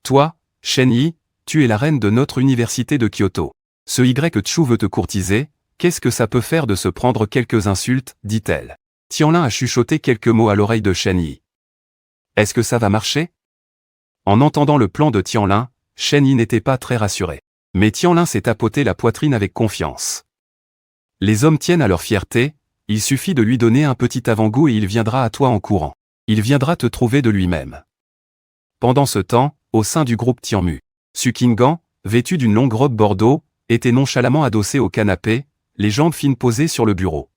Toi, Shen Yi, tu es la reine de notre université de Kyoto. Ce Y. veut te courtiser, qu'est-ce que ça peut faire de se prendre quelques insultes, dit-elle. Tianlin a chuchoté quelques mots à l'oreille de Shen Yi. Est-ce que ça va marcher? En entendant le plan de Tianlin, Shen Yi n'était pas très rassuré. Mais Tianlin s'est tapoté la poitrine avec confiance. Les hommes tiennent à leur fierté, il suffit de lui donner un petit avant-goût et il viendra à toi en courant. Il viendra te trouver de lui-même. Pendant ce temps, au sein du groupe Tianmu, Su Qinggan, vêtu d'une longue robe bordeaux, était nonchalamment adossée au canapé, les jambes fines posées sur le bureau.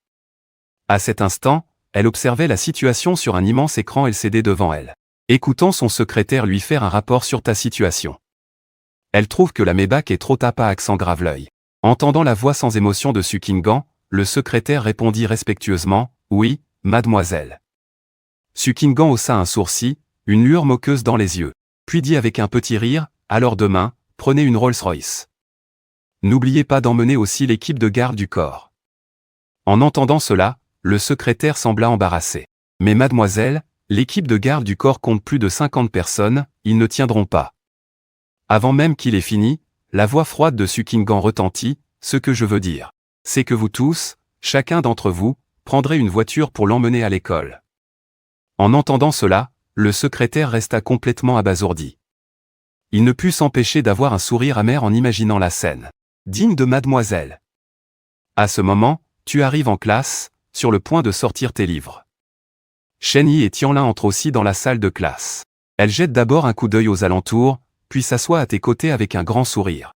À cet instant, elle observait la situation sur un immense écran LCD devant elle. Écoutant son secrétaire lui faire un rapport sur ta situation. Elle trouve que la Maybach est trop tape à accent grave l'œil. Entendant la voix sans émotion de Su Qinggan, le secrétaire répondit respectueusement, « Oui, mademoiselle. » Su Qinggan haussa un sourcil, une lueur moqueuse dans les yeux, puis dit avec un petit rire, « alors demain, prenez une Rolls-Royce. N'oubliez pas d'emmener aussi l'équipe de garde du corps. En entendant cela, le secrétaire sembla embarrassé. Mais mademoiselle, l'équipe de garde du corps compte plus de 50 personnes, ils ne tiendront pas. Avant même qu'il ait fini, la voix froide de Sukingan retentit, ce que je veux dire, c'est que vous tous, chacun d'entre vous, prendrez une voiture pour l'emmener à l'école. En entendant cela, le secrétaire resta complètement abasourdi. Il ne put s'empêcher d'avoir un sourire amer en imaginant la scène. Digne de mademoiselle. À ce moment, tu arrives en classe, sur le point de sortir tes livres. Shen Yi et Tianlin entrent aussi dans la salle de classe. Elle jette d'abord un coup d'œil aux alentours, puis s'assoit à tes côtés avec un grand sourire.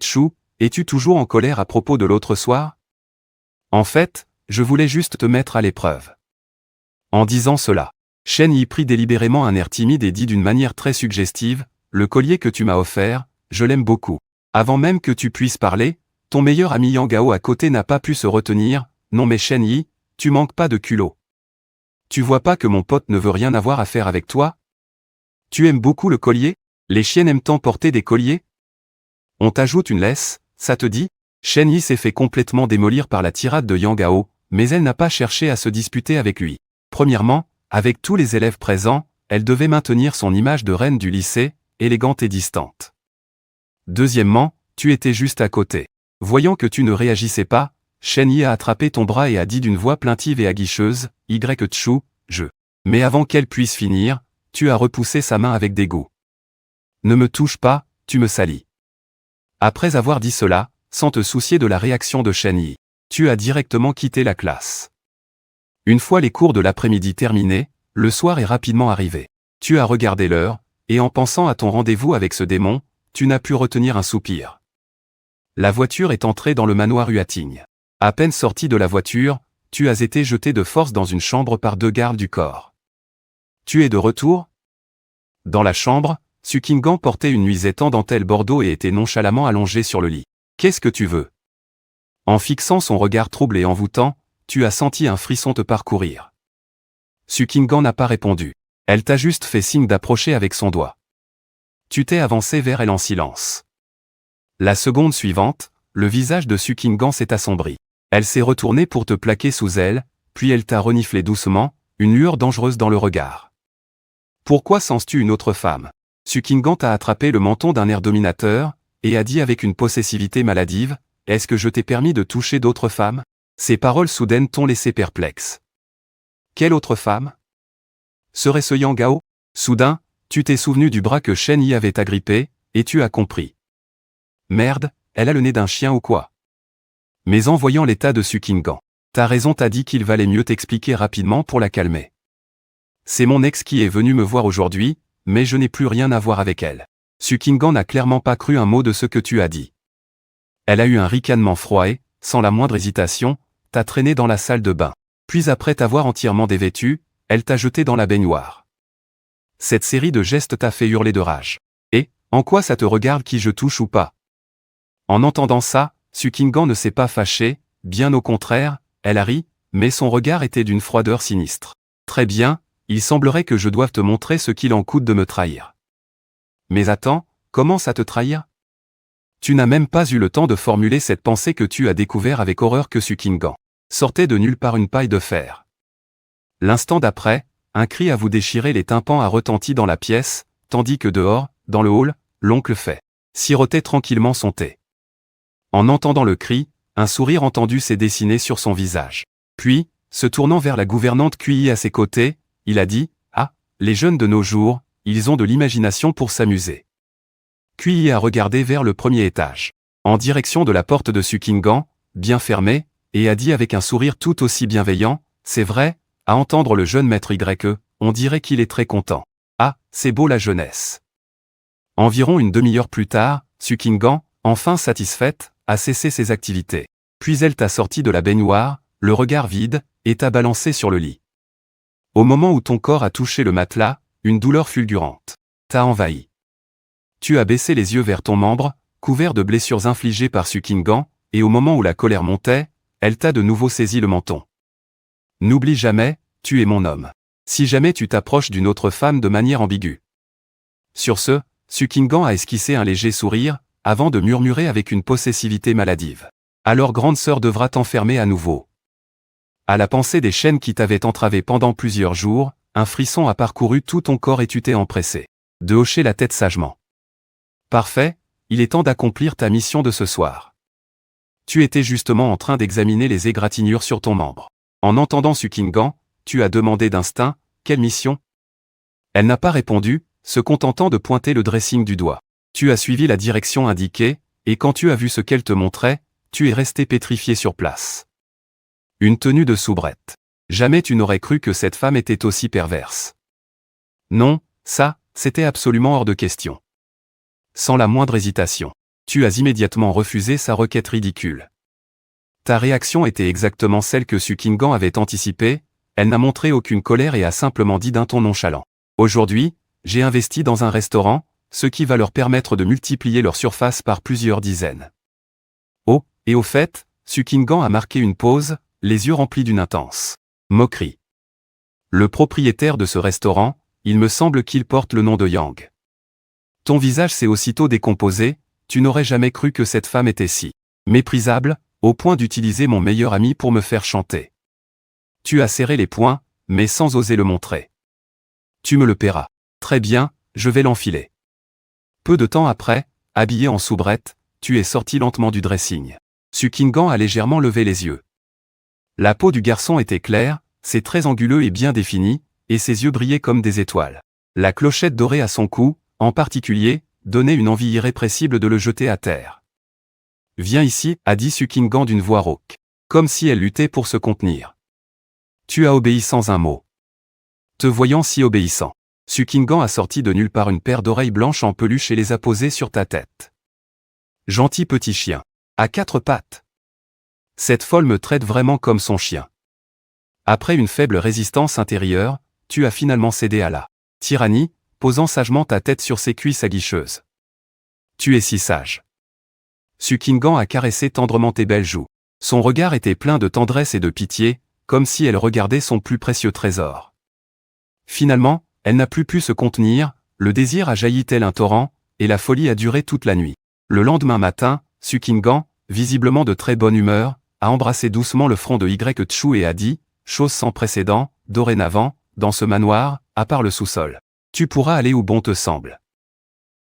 Chu, es-tu toujours en colère à propos de l'autre soir? En fait, je voulais juste te mettre à l'épreuve. En disant cela, Shen Yi prit délibérément un air timide et dit d'une manière très suggestive, le collier que tu m'as offert, je l'aime beaucoup. Avant même que tu puisses parler, ton meilleur ami Yang Gao à côté n'a pas pu se retenir, non mais Shen Yi, tu manques pas de culot. Tu vois pas que mon pote ne veut rien avoir à faire avec toi? Tu aimes beaucoup le collier? Les chiennes aiment tant porter des colliers? On t'ajoute une laisse, ça te dit? Shen Yi s'est fait complètement démolir par la tirade de Yang Gao, mais elle n'a pas cherché à se disputer avec lui. Premièrement, avec tous les élèves présents, elle devait maintenir son image de reine du lycée, élégante et distante. Deuxièmement, tu étais juste à côté. Voyant que tu ne réagissais pas, Shen Yi a attrapé ton bras et a dit d'une voix plaintive et aguicheuse, Chu, je. Mais avant qu'elle puisse finir, tu as repoussé sa main avec dégoût. Ne me touche pas, tu me salis. Après avoir dit cela, sans te soucier de la réaction de Shen Yi, tu as directement quitté la classe. Une fois les cours de l'après-midi terminés, le soir est rapidement arrivé. Tu as regardé l'heure, et en pensant à ton rendez-vous avec ce démon, tu n'as pu retenir un soupir. La voiture est entrée dans le manoir Huating. À peine sorti de la voiture, tu as été jeté de force dans une chambre par 2 gardes du corps. Tu es de retour? Dans la chambre, Sukingan portait une nuisette en dentelle bordeaux et était nonchalamment allongé sur le lit. Qu'est-ce que tu veux? En fixant son regard troublé et envoûtant, tu as senti un frisson te parcourir. Sukingan n'a pas répondu. Elle t'a juste fait signe d'approcher avec son doigt. Tu t'es avancé vers elle en silence. La seconde suivante, le visage de Sukingan s'est assombri. Elle s'est retournée pour te plaquer sous elle, puis elle t'a reniflé doucement, une lueur dangereuse dans le regard. Pourquoi sens-tu une autre femme? Sukingan t'a attrapé le menton d'un air dominateur, et a dit avec une possessivité maladive, est-ce que je t'ai permis de toucher d'autres femmes? Ces paroles soudaines t'ont laissé perplexe. Quelle autre femme? Serait-ce Yang Gao? Soudain, tu t'es souvenu du bras que Shen Yi avait agrippé, et tu as compris. Merde, elle a le nez d'un chien ou quoi? Mais en voyant l'état de Sukingan, ta raison t'a dit qu'il valait mieux t'expliquer rapidement pour la calmer. C'est mon ex qui est venu me voir aujourd'hui, mais je n'ai plus rien à voir avec elle. Sukingan n'a clairement pas cru un mot de ce que tu as dit. Elle a eu un ricanement froid et, sans la moindre hésitation, t'a traîné dans la salle de bain. Puis après t'avoir entièrement dévêtu, elle t'a jeté dans la baignoire. Cette série de gestes t'a fait hurler de rage. Et, en quoi ça te regarde qui je touche ou pas? En entendant ça, Sukingan ne s'est pas fâché, bien au contraire, elle a ri, mais son regard était d'une froideur sinistre. Très bien, il semblerait que je doive te montrer ce qu'il en coûte de me trahir. Mais attends, comment ça te trahir? Tu n'as même pas eu le temps de formuler cette pensée que tu as découvert avec horreur que Sukingan sortait de nulle part une paille de fer. L'instant d'après, un cri à vous déchirer les tympans a retenti dans la pièce, tandis que dehors, dans le hall, l'oncle Fei sirotait tranquillement son thé. En entendant le cri, un sourire entendu s'est dessiné sur son visage. Puis, se tournant vers la gouvernante Kui à ses côtés, il a dit, « Ah, les jeunes de nos jours, ils ont de l'imagination pour s'amuser. » Kui a regardé vers le premier étage, en direction de la porte de Sukingan, bien fermée, et a dit avec un sourire tout aussi bienveillant, « C'est vrai, à entendre le jeune maître Y, on dirait qu'il est très content. Ah, c'est beau la jeunesse. » Environ une demi-heure plus tard, Sukingan, enfin satisfaite, a cessé ses activités. Puis elle t'a sorti de la baignoire, le regard vide, et t'a balancé sur le lit. Au moment où ton corps a touché le matelas, une douleur fulgurante t'a envahi. Tu as baissé les yeux vers ton membre, couvert de blessures infligées par Sukingan, et au moment où la colère montait, elle t'a de nouveau saisi le menton. N'oublie jamais, tu es mon homme. Si jamais tu t'approches d'une autre femme de manière ambiguë. Sur ce, Sukingan a esquissé un léger sourire, avant de murmurer avec une possessivité maladive. Alors grande sœur devra t'enfermer à nouveau. À la pensée des chaînes qui t'avaient entravé pendant plusieurs jours, un frisson a parcouru tout ton corps et tu t'es empressé de hocher la tête sagement. Parfait, il est temps d'accomplir ta mission de ce soir. Tu étais justement en train d'examiner les égratignures sur ton membre. En entendant Sukingan, tu as demandé d'instinct, quelle mission? Elle n'a pas répondu, se contentant de pointer le dressing du doigt. Tu as suivi la direction indiquée, et quand tu as vu ce qu'elle te montrait, tu es resté pétrifié sur place. Une tenue de soubrette. Jamais tu n'aurais cru que cette femme était aussi perverse. Non, ça, c'était absolument hors de question. Sans la moindre hésitation, tu as immédiatement refusé sa requête ridicule. Ta réaction était exactement celle que Sukingan avait anticipée, elle n'a montré aucune colère et a simplement dit d'un ton nonchalant. Aujourd'hui, j'ai investi dans un restaurant, ce qui va leur permettre de multiplier leur surface par plusieurs dizaines. Oh, et au fait, Sukingan a marqué une pause, les yeux remplis d'une intense moquerie. Le propriétaire de ce restaurant, il me semble qu'il porte le nom de Yang. Ton visage s'est aussitôt décomposé, tu n'aurais jamais cru que cette femme était si méprisable, au point d'utiliser mon meilleur ami pour me faire chanter. Tu as serré les poings, mais sans oser le montrer. Tu me le paieras. Très bien, je vais l'enfiler. Peu de temps après, habillé en soubrette, tu es sorti lentement du dressing. Sukingan a légèrement levé les yeux. La peau du garçon était claire, ses traits anguleux et bien définis, et ses yeux brillaient comme des étoiles. La clochette dorée à son cou, en particulier, donnait une envie irrépressible de le jeter à terre. Viens ici, a dit Sukingan d'une voix rauque, comme si elle luttait pour se contenir. Tu as obéi sans un mot. Te voyant si obéissant, Sukingan a sorti de nulle part une paire d'oreilles blanches en peluche et les a posées sur ta tête. Gentil petit chien. À quatre pattes. Cette folle me traite vraiment comme son chien. Après une faible résistance intérieure, tu as finalement cédé à la tyrannie, posant sagement ta tête sur ses cuisses aguicheuses. Tu es si sage. Sukingan a caressé tendrement tes belles joues. Son regard était plein de tendresse et de pitié, comme si elle regardait son plus précieux trésor. Finalement, elle n'a plus pu se contenir, le désir a jailli tel un torrent, et la folie a duré toute la nuit. Le lendemain matin, Sukingan, visiblement de très bonne humeur, a embrassé doucement le front de Chu et a dit, chose sans précédent, dorénavant, dans ce manoir, à part le sous-sol, tu pourras aller où bon te semble.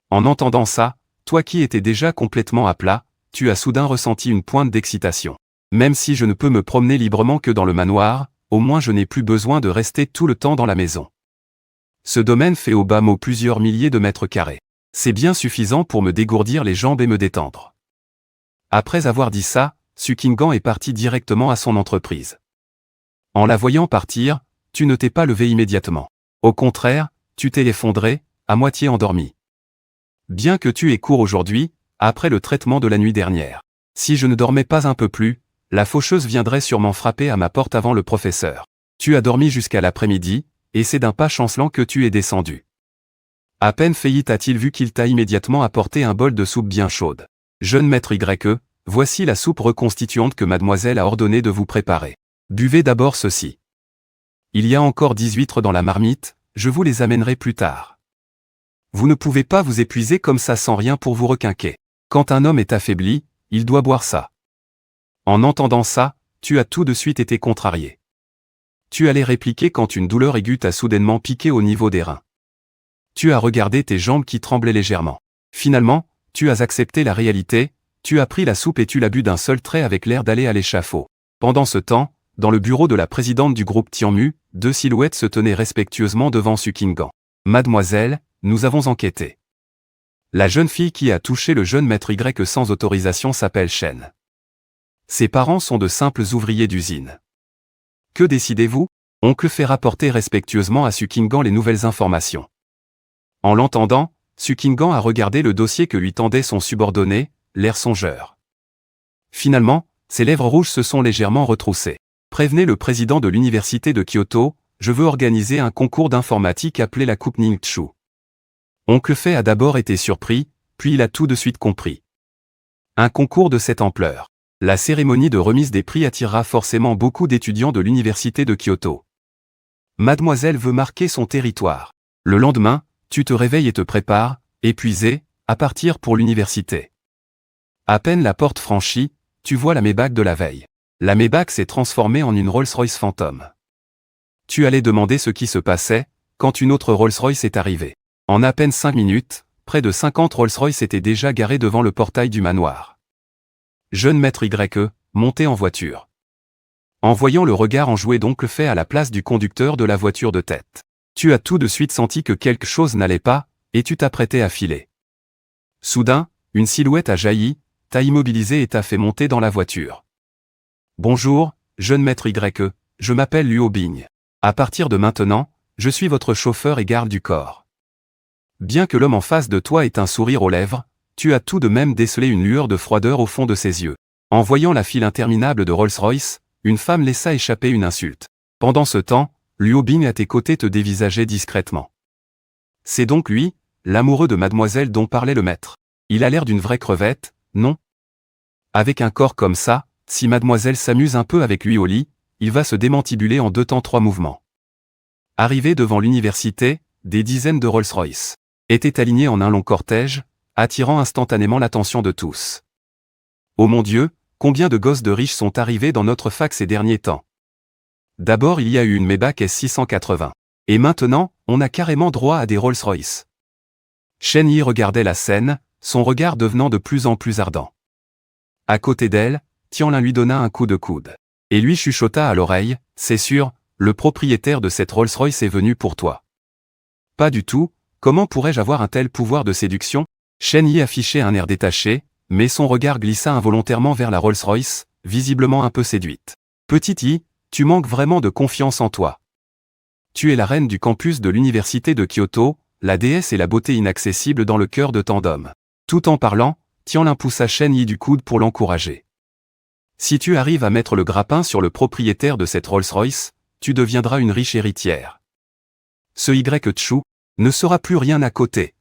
En entendant ça, toi qui étais déjà complètement à plat, tu as soudain ressenti une pointe d'excitation. Même si je ne peux me promener librement que dans le manoir, au moins je n'ai plus besoin de rester tout le temps dans la maison. Ce domaine fait au bas mot plusieurs milliers de mètres carrés. C'est bien suffisant pour me dégourdir les jambes et me détendre. Après avoir dit ça, Sukingan est parti directement à son entreprise. En la voyant partir, tu ne t'es pas levé immédiatement. Au contraire, tu t'es effondré, à moitié endormi. Bien que tu aies cours aujourd'hui, après le traitement de la nuit dernière. Si je ne dormais pas un peu plus, la faucheuse viendrait sûrement frapper à ma porte avant le professeur. Tu as dormi jusqu'à l'après-midi, et c'est d'un pas chancelant que tu es descendu. À peine Fayit a-t-il vu qu'il t'a immédiatement apporté un bol de soupe bien chaude. Jeune maître Y, voici la soupe reconstituante que mademoiselle a ordonné de vous préparer. Buvez d'abord ceci. Il y a encore 10 huîtres dans la marmite, je vous les amènerai plus tard. Vous ne pouvez pas vous épuiser comme ça sans rien pour vous requinquer. Quand un homme est affaibli, il doit boire ça. En entendant ça, tu as tout de suite été contrarié. Tu allais répliquer quand une douleur aiguë t'a soudainement piqué au niveau des reins. Tu as regardé tes jambes qui tremblaient légèrement. Finalement, tu as accepté la réalité, tu as pris la soupe et tu l'as bu d'un seul trait avec l'air d'aller à l'échafaud. Pendant ce temps, dans le bureau de la présidente du groupe Tianmu, 2 silhouettes se tenaient respectueusement devant Sukingan. Mademoiselle, nous avons enquêté. La jeune fille qui a touché le jeune maître Y sans autorisation s'appelle Shen. Ses parents sont de simples ouvriers d'usine. Que décidez-vous? Oncle fait rapporter respectueusement à Sukingan les nouvelles informations. En l'entendant, Sukingan a regardé le dossier que lui tendait son subordonné, l'air songeur. Finalement, ses lèvres rouges se sont légèrement retroussées. Prévenez le président de l'université de Kyoto, je veux organiser un concours d'informatique appelé la Coupe Ningchu. Oncle Fei a d'abord été surpris, puis il a tout de suite compris. Un concours de cette ampleur. La cérémonie de remise des prix attirera forcément beaucoup d'étudiants de l'université de Kyoto. Mademoiselle veut marquer son territoire. Le lendemain, tu te réveilles et te prépares, épuisé, à partir pour l'université. À peine la porte franchie, tu vois la Maybach de la veille. La Maybach s'est transformée en une Rolls-Royce fantôme. Tu allais demander ce qui se passait, quand une autre Rolls-Royce est arrivée. En à peine 5 minutes, près de 50 Rolls-Royce étaient déjà garés devant le portail du manoir. Jeune maître Y, monté en voiture. En voyant le regard enjoué d'oncle fait à la place du conducteur de la voiture de tête, tu as tout de suite senti que quelque chose n'allait pas, et tu t'apprêtais à filer. Soudain, une silhouette a jailli, t'a immobilisé et t'a fait monter dans la voiture. Bonjour, jeune maître Y, je m'appelle Luo Bing. À partir de maintenant, je suis votre chauffeur et garde du corps. Bien que l'homme en face de toi ait un sourire aux lèvres, tu as tout de même décelé une lueur de froideur au fond de ses yeux. En voyant la file interminable de Rolls-Royce, une femme laissa échapper une insulte. Pendant ce temps, Luo Bing à tes côtés te dévisageait discrètement. C'est donc lui, l'amoureux de mademoiselle dont parlait le maître. Il a l'air d'une vraie crevette, non? Avec un corps comme ça, si mademoiselle s'amuse un peu avec lui au lit, il va se démantibuler en 2 temps 3 mouvements. Arrivé devant l'université, des dizaines de Rolls-Royce étaient alignés en un long cortège, attirant instantanément l'attention de tous. Oh mon Dieu, combien de gosses de riches sont arrivés dans notre fac ces derniers temps? D'abord il y a eu une Maybach S680. Et maintenant, on a carrément droit à des Rolls-Royce. Shen Yi regardait la scène, son regard devenant de plus en plus ardent. À côté d'elle, Tianlin lui donna un coup de coude. Et lui chuchota à l'oreille, c'est sûr, le propriétaire de cette Rolls-Royce est venu pour toi. Pas du tout, comment pourrais-je avoir un tel pouvoir de séduction? Shen Yi affichait un air détaché, mais son regard glissa involontairement vers la Rolls-Royce, visiblement un peu séduite. Petite Yi, tu manques vraiment de confiance en toi. Tu es la reine du campus de l'université de Kyoto, la déesse et la beauté inaccessible dans le cœur de tant d'hommes. Tout en parlant, Tianlin poussa Shen Yi du coude pour l'encourager. Si tu arrives à mettre le grappin sur le propriétaire de cette Rolls-Royce, tu deviendras une riche héritière. Ce Y-Chu ne sera plus rien à côté.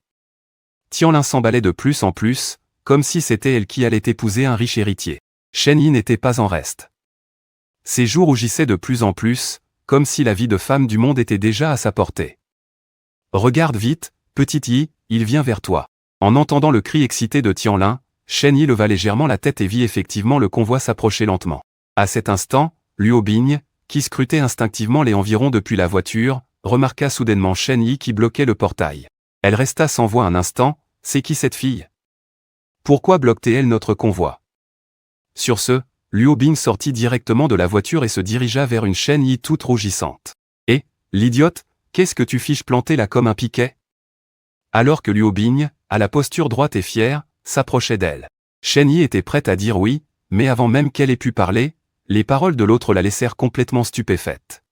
Tianlin s'emballait de plus en plus, comme si c'était elle qui allait épouser un riche héritier. Shen Yi n'était pas en reste. Ses joues rougissaient de plus en plus, comme si la vie de femme du monde était déjà à sa portée. Regarde vite, petite Yi, il vient vers toi. En entendant le cri excité de Tianlin, Shen Yi leva légèrement la tête et vit effectivement le convoi s'approcher lentement. À cet instant, Luo Bing, qui scrutait instinctivement les environs depuis la voiture, remarqua soudainement Shen Yi qui bloquait le portail. Elle resta sans voix un instant, c'est qui cette fille? Pourquoi bloque-t-elle notre convoi? Sur ce, Luo Bing sortit directement de la voiture et se dirigea vers une Shen Yi toute rougissante. Et, l'idiote, qu'est-ce que tu fiches planter là comme un piquet? Alors que Luo Bing, à la posture droite et fière, s'approchait d'elle. Shen Yi était prête à dire oui, mais avant même qu'elle ait pu parler, les paroles de l'autre la laissèrent complètement stupéfaite.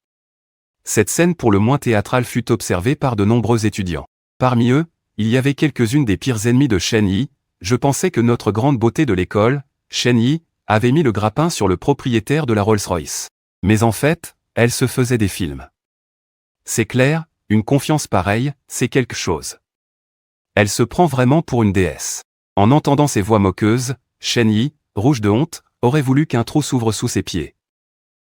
Cette scène pour le moins théâtrale fut observée par de nombreux étudiants. Parmi eux, il y avait quelques-unes des pires ennemies de Shen Yi. Je pensais que notre grande beauté de l'école, Shen Yi, avait mis le grappin sur le propriétaire de la Rolls-Royce. Mais en fait, elle se faisait des films. C'est clair, une confiance pareille, c'est quelque chose. Elle se prend vraiment pour une déesse. En entendant ces voix moqueuses, Shen Yi, rouge de honte, aurait voulu qu'un trou s'ouvre sous ses pieds.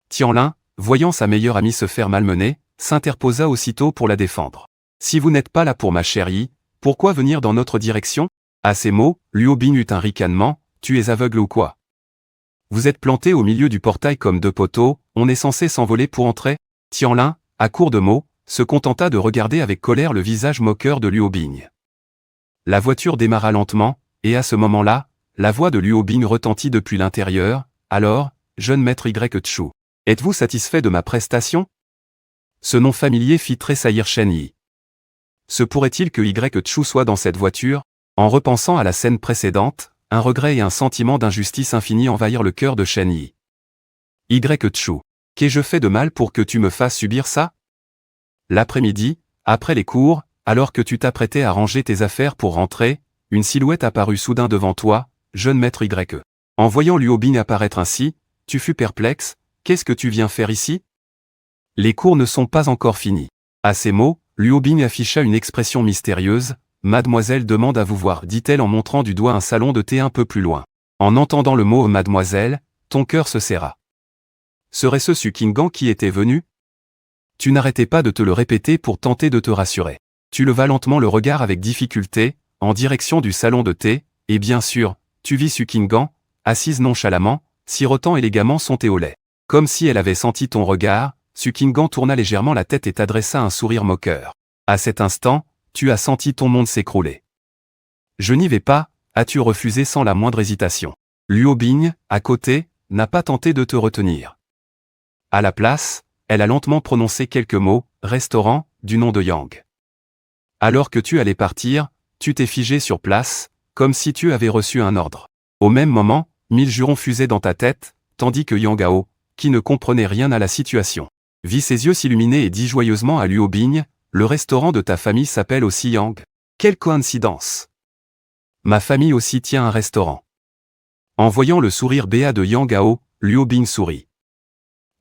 Tianlin, voyant sa meilleure amie se faire malmener, s'interposa aussitôt pour la défendre. Si vous n'êtes pas là pour ma chère Yi, pourquoi venir dans notre direction? À ces mots, Luo Bing eut un ricanement, tu es aveugle ou quoi? Vous êtes planté au milieu du portail comme 2 poteaux, on est censé s'envoler pour entrer? Tianlin, à court de mots, se contenta de regarder avec colère le visage moqueur de Luo Bing. La voiture démarra lentement, et à ce moment-là, la voix de Luo Bing retentit depuis l'intérieur. Alors, jeune maître Y-Chu, êtes-vous satisfait de ma prestation? Ce nom familier fit tressaillir Shen Yi. Se pourrait-il que Y-Chu soit dans cette voiture? En repensant à la scène précédente, un regret et un sentiment d'injustice infinie envahirent le cœur de Shen Yi. Y-Chu, qu'ai-je fait de mal pour que tu me fasses subir ça? L'après-midi, après les cours, alors que tu t'apprêtais à ranger tes affaires pour rentrer, une silhouette apparut soudain devant toi, jeune maître Y. En voyant Luo Bing apparaître ainsi, tu fus perplexe, qu'est-ce que tu viens faire ici? Les cours ne sont pas encore finis. À ces mots, Luo Bing afficha une expression mystérieuse, mademoiselle demande à vous voir, dit-elle en montrant du doigt un salon de thé un peu plus loin. En entendant le mot mademoiselle, ton cœur se serra. Serait-ce Su Qinggang qui était venu? Tu n'arrêtais pas de te le répéter pour tenter de te rassurer. Tu levas lentement le regard avec difficulté, en direction du salon de thé, et bien sûr, tu vis Sukingan, assise nonchalamment, sirotant élégamment son thé au lait. Comme si elle avait senti ton regard, Sukingan tourna légèrement la tête et t'adressa un sourire moqueur. À cet instant, tu as senti ton monde s'écrouler. Je n'y vais pas, as-tu refusé sans la moindre hésitation. Luo Bing, à côté, n'a pas tenté de te retenir. À la place, elle a lentement prononcé quelques mots, restaurant, du nom de Yang. Alors que tu allais partir, tu t'es figé sur place, comme si tu avais reçu un ordre. Au même moment, 1000 jurons fusaient dans ta tête, tandis que Yang Gao, qui ne comprenait rien à la situation, vit ses yeux s'illuminer et dit joyeusement à Luo Bing, le restaurant de ta famille s'appelle aussi Yang. Quelle coïncidence! Ma famille aussi tient un restaurant. En voyant le sourire béat de Yang Gao, Luo Bing sourit.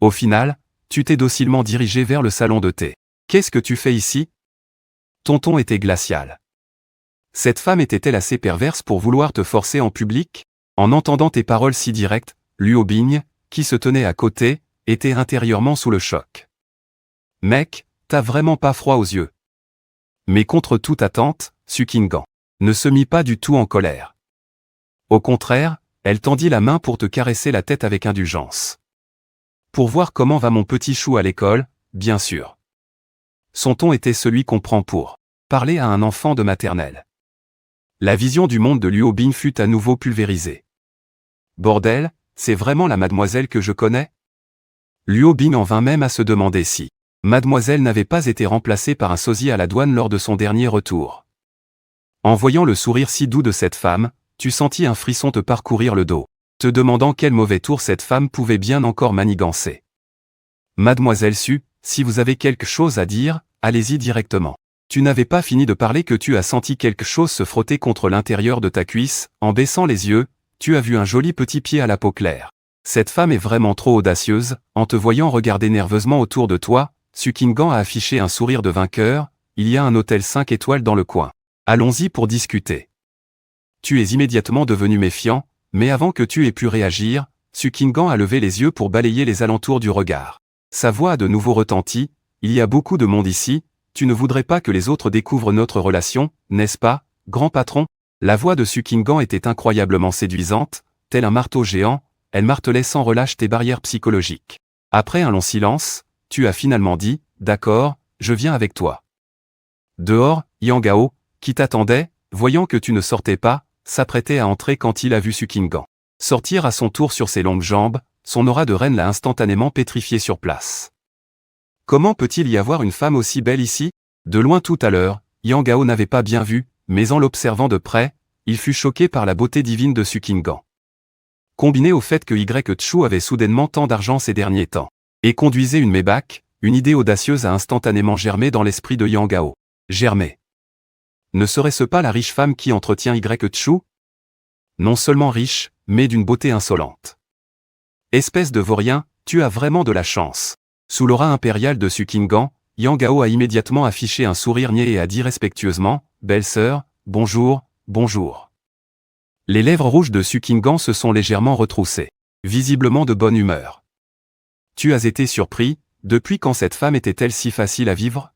Au final, tu t'es docilement dirigé vers le salon de thé. Qu'est-ce que tu fais ici? Ton ton était glacial. Cette femme était-elle assez perverse pour vouloir te forcer en public? En entendant tes paroles si directes, Luo Bing, qui se tenait à côté, était intérieurement sous le choc. Mec, t'as vraiment pas froid aux yeux. Mais contre toute attente, Sukingan ne se mit pas du tout en colère. Au contraire, elle tendit la main pour te caresser la tête avec indulgence. Pour voir comment va mon petit chou à l'école, bien sûr. Son ton était celui qu'on prend pour parler à un enfant de maternelle. La vision du monde de Luo Bing fut à nouveau pulvérisée. Bordel, c'est vraiment la mademoiselle que je connais? Luo Bing en vint même à se demander si mademoiselle n'avait pas été remplacée par un sosie à la douane lors de son dernier retour. En voyant le sourire si doux de cette femme, tu sentis un frisson te parcourir le dos, te demandant quel mauvais tour cette femme pouvait bien encore manigancer. Mademoiselle Su, si vous avez quelque chose à dire, allez-y directement. Tu n'avais pas fini de parler que tu as senti quelque chose se frotter contre l'intérieur de ta cuisse, en baissant les yeux, tu as vu un joli petit pied à la peau claire. Cette femme est vraiment trop audacieuse, en te voyant regarder nerveusement autour de toi, Sukingan a affiché un sourire de vainqueur, il y a un hôtel 5 étoiles dans le coin. Allons-y pour discuter. Tu es immédiatement devenu méfiant, mais avant que tu aies pu réagir, Sukingan a levé les yeux pour balayer les alentours du regard. Sa voix a de nouveau retenti, il y a beaucoup de monde ici, tu ne voudrais pas que les autres découvrent notre relation, n'est-ce pas, grand patron? La voix de Sukingan était incroyablement séduisante, tel un marteau géant, elle martelait sans relâche tes barrières psychologiques. Après un long silence, tu as finalement dit, d'accord, je viens avec toi. Dehors, Yang Gao, qui t'attendait, voyant que tu ne sortais pas, s'apprêtait à entrer quand il a vu Sukingan sortir à son tour sur ses longues jambes, son aura de reine l'a instantanément pétrifié sur place. Comment peut-il y avoir une femme aussi belle ici? De loin tout à l'heure, Yang Gao n'avait pas bien vu, mais en l'observant de près, il fut choqué par la beauté divine de Sukingan. Combiné au fait que Chu avait soudainement tant d'argent ces derniers temps, et conduisait une Maybach, une idée audacieuse a instantanément germé dans l'esprit de Yang Gao. Germé. Ne serait-ce pas la riche femme qui entretient Chu? Non seulement riche, mais d'une beauté insolente. Espèce de vaurien, tu as vraiment de la chance. Sous l'aura impériale de Sukingan, Yang Gao a immédiatement affiché un sourire niais et a dit respectueusement, « Belle-sœur, bonjour, bonjour ». Les lèvres rouges de Sukingan se sont légèrement retroussées, visiblement de bonne humeur. Tu as été surpris, depuis quand cette femme était-elle si facile à vivre?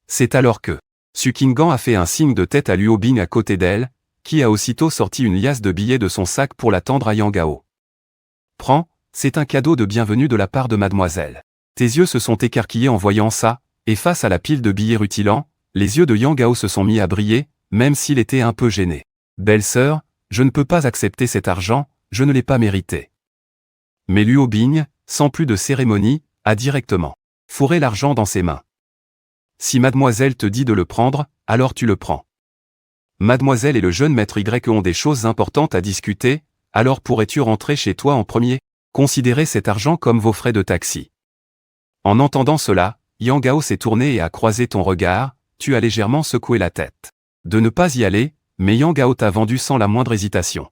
C'est alors que Sukingan a fait un signe de tête à Luo Bing à côté d'elle, qui a aussitôt sorti une liasse de billets de son sac pour la tendre à Yang Gao. Prends, c'est un cadeau de bienvenue de la part de mademoiselle. Tes yeux se sont écarquillés en voyant ça, et face à la pile de billets rutilants, les yeux de Yang Gao se sont mis à briller, même s'il était un peu gêné. Belle-sœur, je ne peux pas accepter cet argent, je ne l'ai pas mérité. Mais Luo Bing, sans plus de cérémonie, a directement fourré l'argent dans ses mains. Si mademoiselle te dit de le prendre, alors tu le prends. Mademoiselle et le jeune maître Y ont des choses importantes à discuter, alors pourrais-tu rentrer chez toi en premier? Considérez cet argent comme vos frais de taxi. En entendant cela, Yang Gao s'est tourné et a croisé ton regard, tu as légèrement secoué la tête. De ne pas y aller, mais Yang Gao t'a vendu sans la moindre hésitation.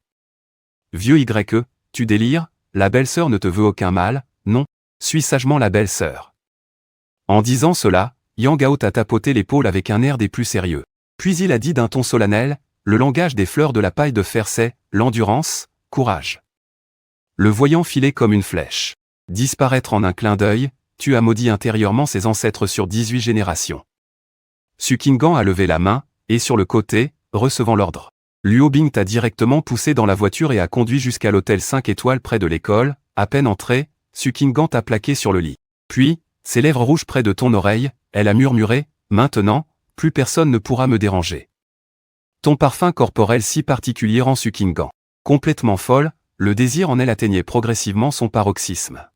Vieux Y, tu délires, la belle-sœur ne te veut aucun mal, non, suis sagement la belle-sœur. En disant cela, Yang Gao t'a tapoté l'épaule avec un air des plus sérieux. Puis il a dit d'un ton solennel, le langage des fleurs de la paille de fer c'est, l'endurance, courage. Le voyant filer comme une flèche. Disparaître en un clin d'œil, tu as maudit intérieurement ses ancêtres sur 18 générations. Sukingan a levé la main, et sur le côté, recevant l'ordre. Luo Bing t'a directement poussé dans la voiture et a conduit jusqu'à l'hôtel 5 étoiles près de l'école. À peine entré, Su Qinggan t'a plaqué sur le lit. Puis, ses lèvres rouges près de ton oreille, elle a murmuré, « Maintenant, plus personne ne pourra me déranger. » Ton parfum corporel si particulier rend Su Qinggan complètement folle, le désir en elle atteignait progressivement son paroxysme.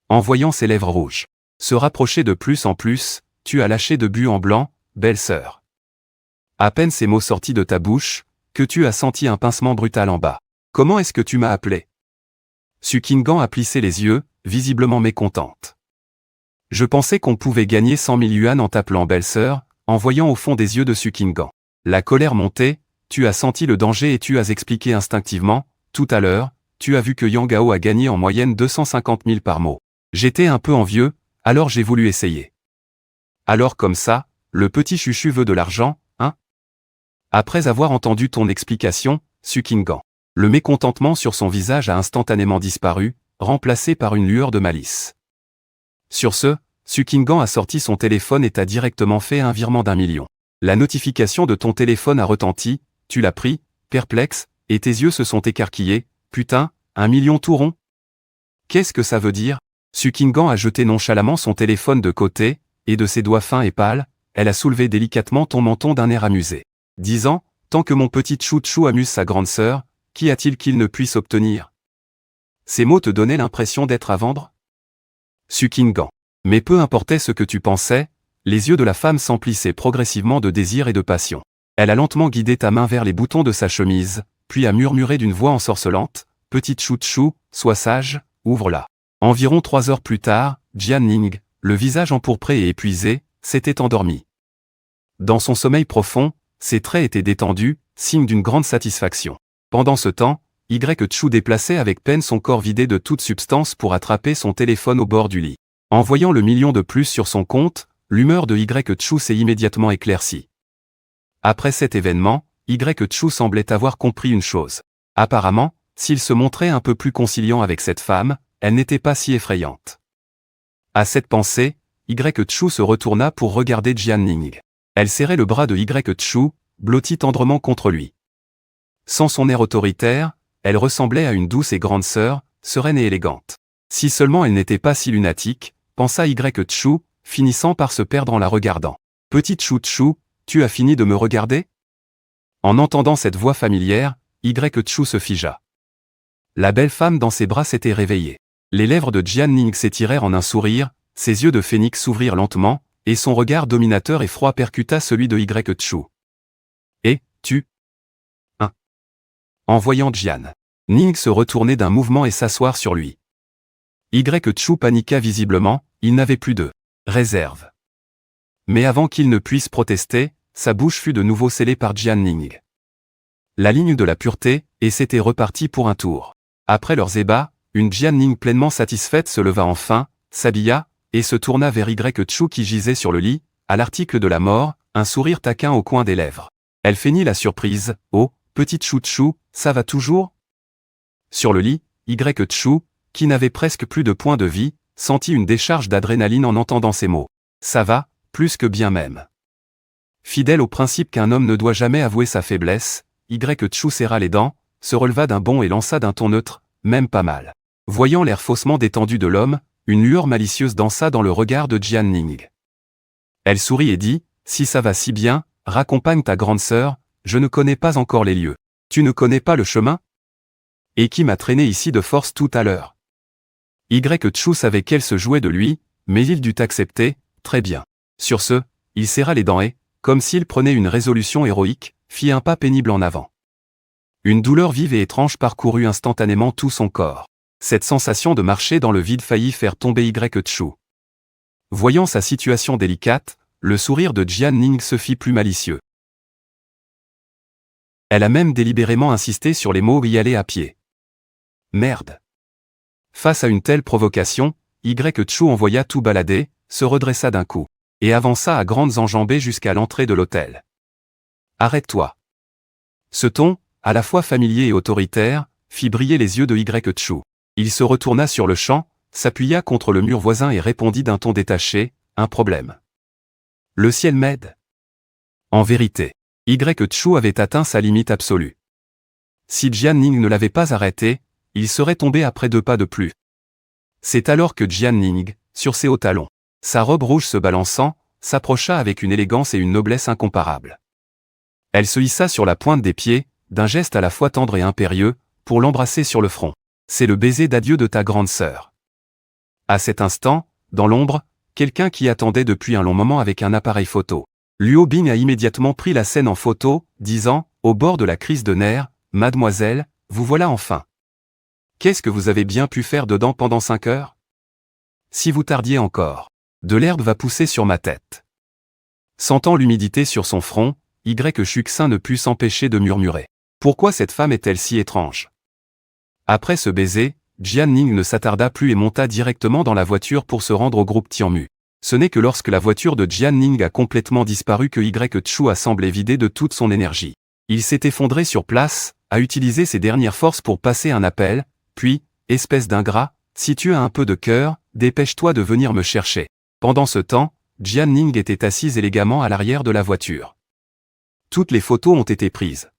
En voyant ses lèvres rouges se rapprocher de plus en plus, tu as lâché de but en blanc, belle sœur. À peine ces mots sortis de ta bouche, que tu as senti un pincement brutal en bas. Comment est-ce que tu m'as appelé? Su Qinggan a plissé les yeux, visiblement mécontente. Je pensais qu'on pouvait gagner 100 000 yuan en t'appelant belle-sœur, en voyant au fond des yeux de Su Qinggan la colère monter, tu as senti le danger et tu as expliqué instinctivement, tout à l'heure, tu as vu que Yang Gao a gagné en moyenne 250 000 par mot. J'étais un peu envieux, alors j'ai voulu essayer. Alors comme ça, le petit chuchu veut de l'argent, hein? Après avoir entendu ton explication, Su Qinggan, le mécontentement sur son visage a instantanément disparu, remplacé par une lueur de malice. Sur ce, Su Qinggan a sorti son téléphone et t'a directement fait un virement d'1 million. La notification de ton téléphone a retenti, tu l'as pris, perplexe, et tes yeux se sont écarquillés, putain, 1 million tout rond? Qu'est-ce que ça veut dire? Su Qinggan a jeté nonchalamment son téléphone de côté, et de ses doigts fins et pâles, elle a soulevé délicatement ton menton d'un air amusé, disant, tant que mon petit chou-chou amuse sa grande sœur, qu'y a-t-il qu'il ne puisse obtenir? Ces mots te donnaient l'impression d'être à vendre? Su Qinggan. Mais peu importait ce que tu pensais, les yeux de la femme s'emplissaient progressivement de désir et de passion. Elle a lentement guidé ta main vers les boutons de sa chemise, puis a murmuré d'une voix ensorcelante, « Petite chou-chou, sois sage, ouvre-la. » Environ 3 heures plus tard, Jian Ning, le visage empourpré et épuisé, s'était endormi. Dans son sommeil profond, ses traits étaient détendus, signe d'une grande satisfaction. Pendant ce temps, Y-Chu déplaçait avec peine son corps vidé de toute substance pour attraper son téléphone au bord du lit. En voyant le million de plus sur son compte, l'humeur de Y-Chu s'est immédiatement éclaircie. Après cet événement, Y-Chu semblait avoir compris une chose. Apparemment, s'il se montrait un peu plus conciliant avec cette femme, elle n'était pas si effrayante. À cette pensée, Y-Chu se retourna pour regarder Jian Ning. Elle serrait le bras de Y-Chu, blottie tendrement contre lui. Sans son air autoritaire, elle ressemblait à une douce et grande sœur, sereine et élégante. Si seulement elle n'était pas si lunatique, pensa Y-Chu, finissant par se perdre en la regardant. « Petite chou-chou, tu as fini de me regarder ?» En entendant cette voix familière, Y-Chu se figea. La belle femme dans ses bras s'était réveillée. Les lèvres de Jian Ning s'étirèrent en un sourire, ses yeux de phénix s'ouvrirent lentement, et son regard dominateur et froid percuta celui de Y-Chu. « Et, tu ? » En voyant Jian Ning se retourner d'un mouvement et s'asseoir sur lui. Y-Chu paniqua visiblement, il n'avait plus de réserve. Mais avant qu'il ne puisse protester, sa bouche fut de nouveau scellée par Jian Ning. La ligne de la pureté, et c'était reparti pour un tour. Après leurs ébats, une Jian Ning pleinement satisfaite se leva enfin, s'habilla, et se tourna vers Y-Chu qui gisait sur le lit, à l'article de la mort, un sourire taquin au coin des lèvres. Elle feignit la surprise, « Oh, petite chou-chou, ça va toujours ?» Sur le lit, Y-Chu, qui n'avait presque plus de point de vie, sentit une décharge d'adrénaline en entendant ces mots. « Ça va, plus que bien même. » Fidèle au principe qu'un homme ne doit jamais avouer sa faiblesse, Y-Chu serra les dents, se releva d'un bond et lança d'un ton neutre, « Même pas mal. » Voyant l'air faussement détendu de l'homme, une lueur malicieuse dansa dans le regard de Jian Ning. Elle sourit et dit, « Si ça va si bien, raccompagne ta grande sœur, je ne connais pas encore les lieux. Tu ne connais pas le chemin? Et qui m'a traîné ici de force tout à l'heure? » Y-Chu savait qu'elle se jouait de lui, mais il dut accepter, très bien. Sur ce, il serra les dents et, comme s'il prenait une résolution héroïque, fit un pas pénible en avant. Une douleur vive et étrange parcourut instantanément tout son corps. Cette sensation de marcher dans le vide faillit faire tomber Y-Chu. Voyant sa situation délicate, le sourire de Jian Ning se fit plus malicieux. Elle a même délibérément insisté sur les mots « y aller à pied ». Merde. Face à une telle provocation, Y-Chu envoya tout balader, se redressa d'un coup, et avança à grandes enjambées jusqu'à l'entrée de l'hôtel. « Arrête-toi. » Ce ton, à la fois familier et autoritaire, fit briller les yeux de Y-Chu. Il se retourna sur le champ, s'appuya contre le mur voisin et répondit d'un ton détaché, « Un problème. Le ciel m'aide. » En vérité, Y Chu avait atteint sa limite absolue. Si Jian Ning ne l'avait pas arrêté, il serait tombé après 2 pas de plus. C'est alors que Jian Ning, sur ses hauts talons, sa robe rouge se balançant, s'approcha avec une élégance et une noblesse incomparables. Elle se hissa sur la pointe des pieds, d'un geste à la fois tendre et impérieux, pour l'embrasser sur le front. C'est le baiser d'adieu de ta grande sœur. À cet instant, dans l'ombre, quelqu'un qui attendait depuis un long moment avec un appareil photo. Luo Bing a immédiatement pris la scène en photo, disant, au bord de la crise de nerfs, « Mademoiselle, vous voilà enfin. Qu'est-ce que vous avez bien pu faire dedans pendant 5 heures? Si vous tardiez encore, de l'herbe va pousser sur ma tête. » Sentant l'humidité sur son front, Y Chuxin ne put s'empêcher de murmurer. Pourquoi cette femme est-elle si étrange? Après ce baiser, Jian Ning ne s'attarda plus et monta directement dans la voiture pour se rendre au groupe Tianmu. Ce n'est que lorsque la voiture de Jian Ning a complètement disparu que Y Chu a semblé vidé de toute son énergie. Il s'est effondré sur place, a utilisé ses dernières forces pour passer un appel, puis, espèce d'ingrat, si tu as un peu de cœur, dépêche-toi de venir me chercher. Pendant ce temps, Jian Ning était assise élégamment à l'arrière de la voiture. Toutes les photos ont été prises.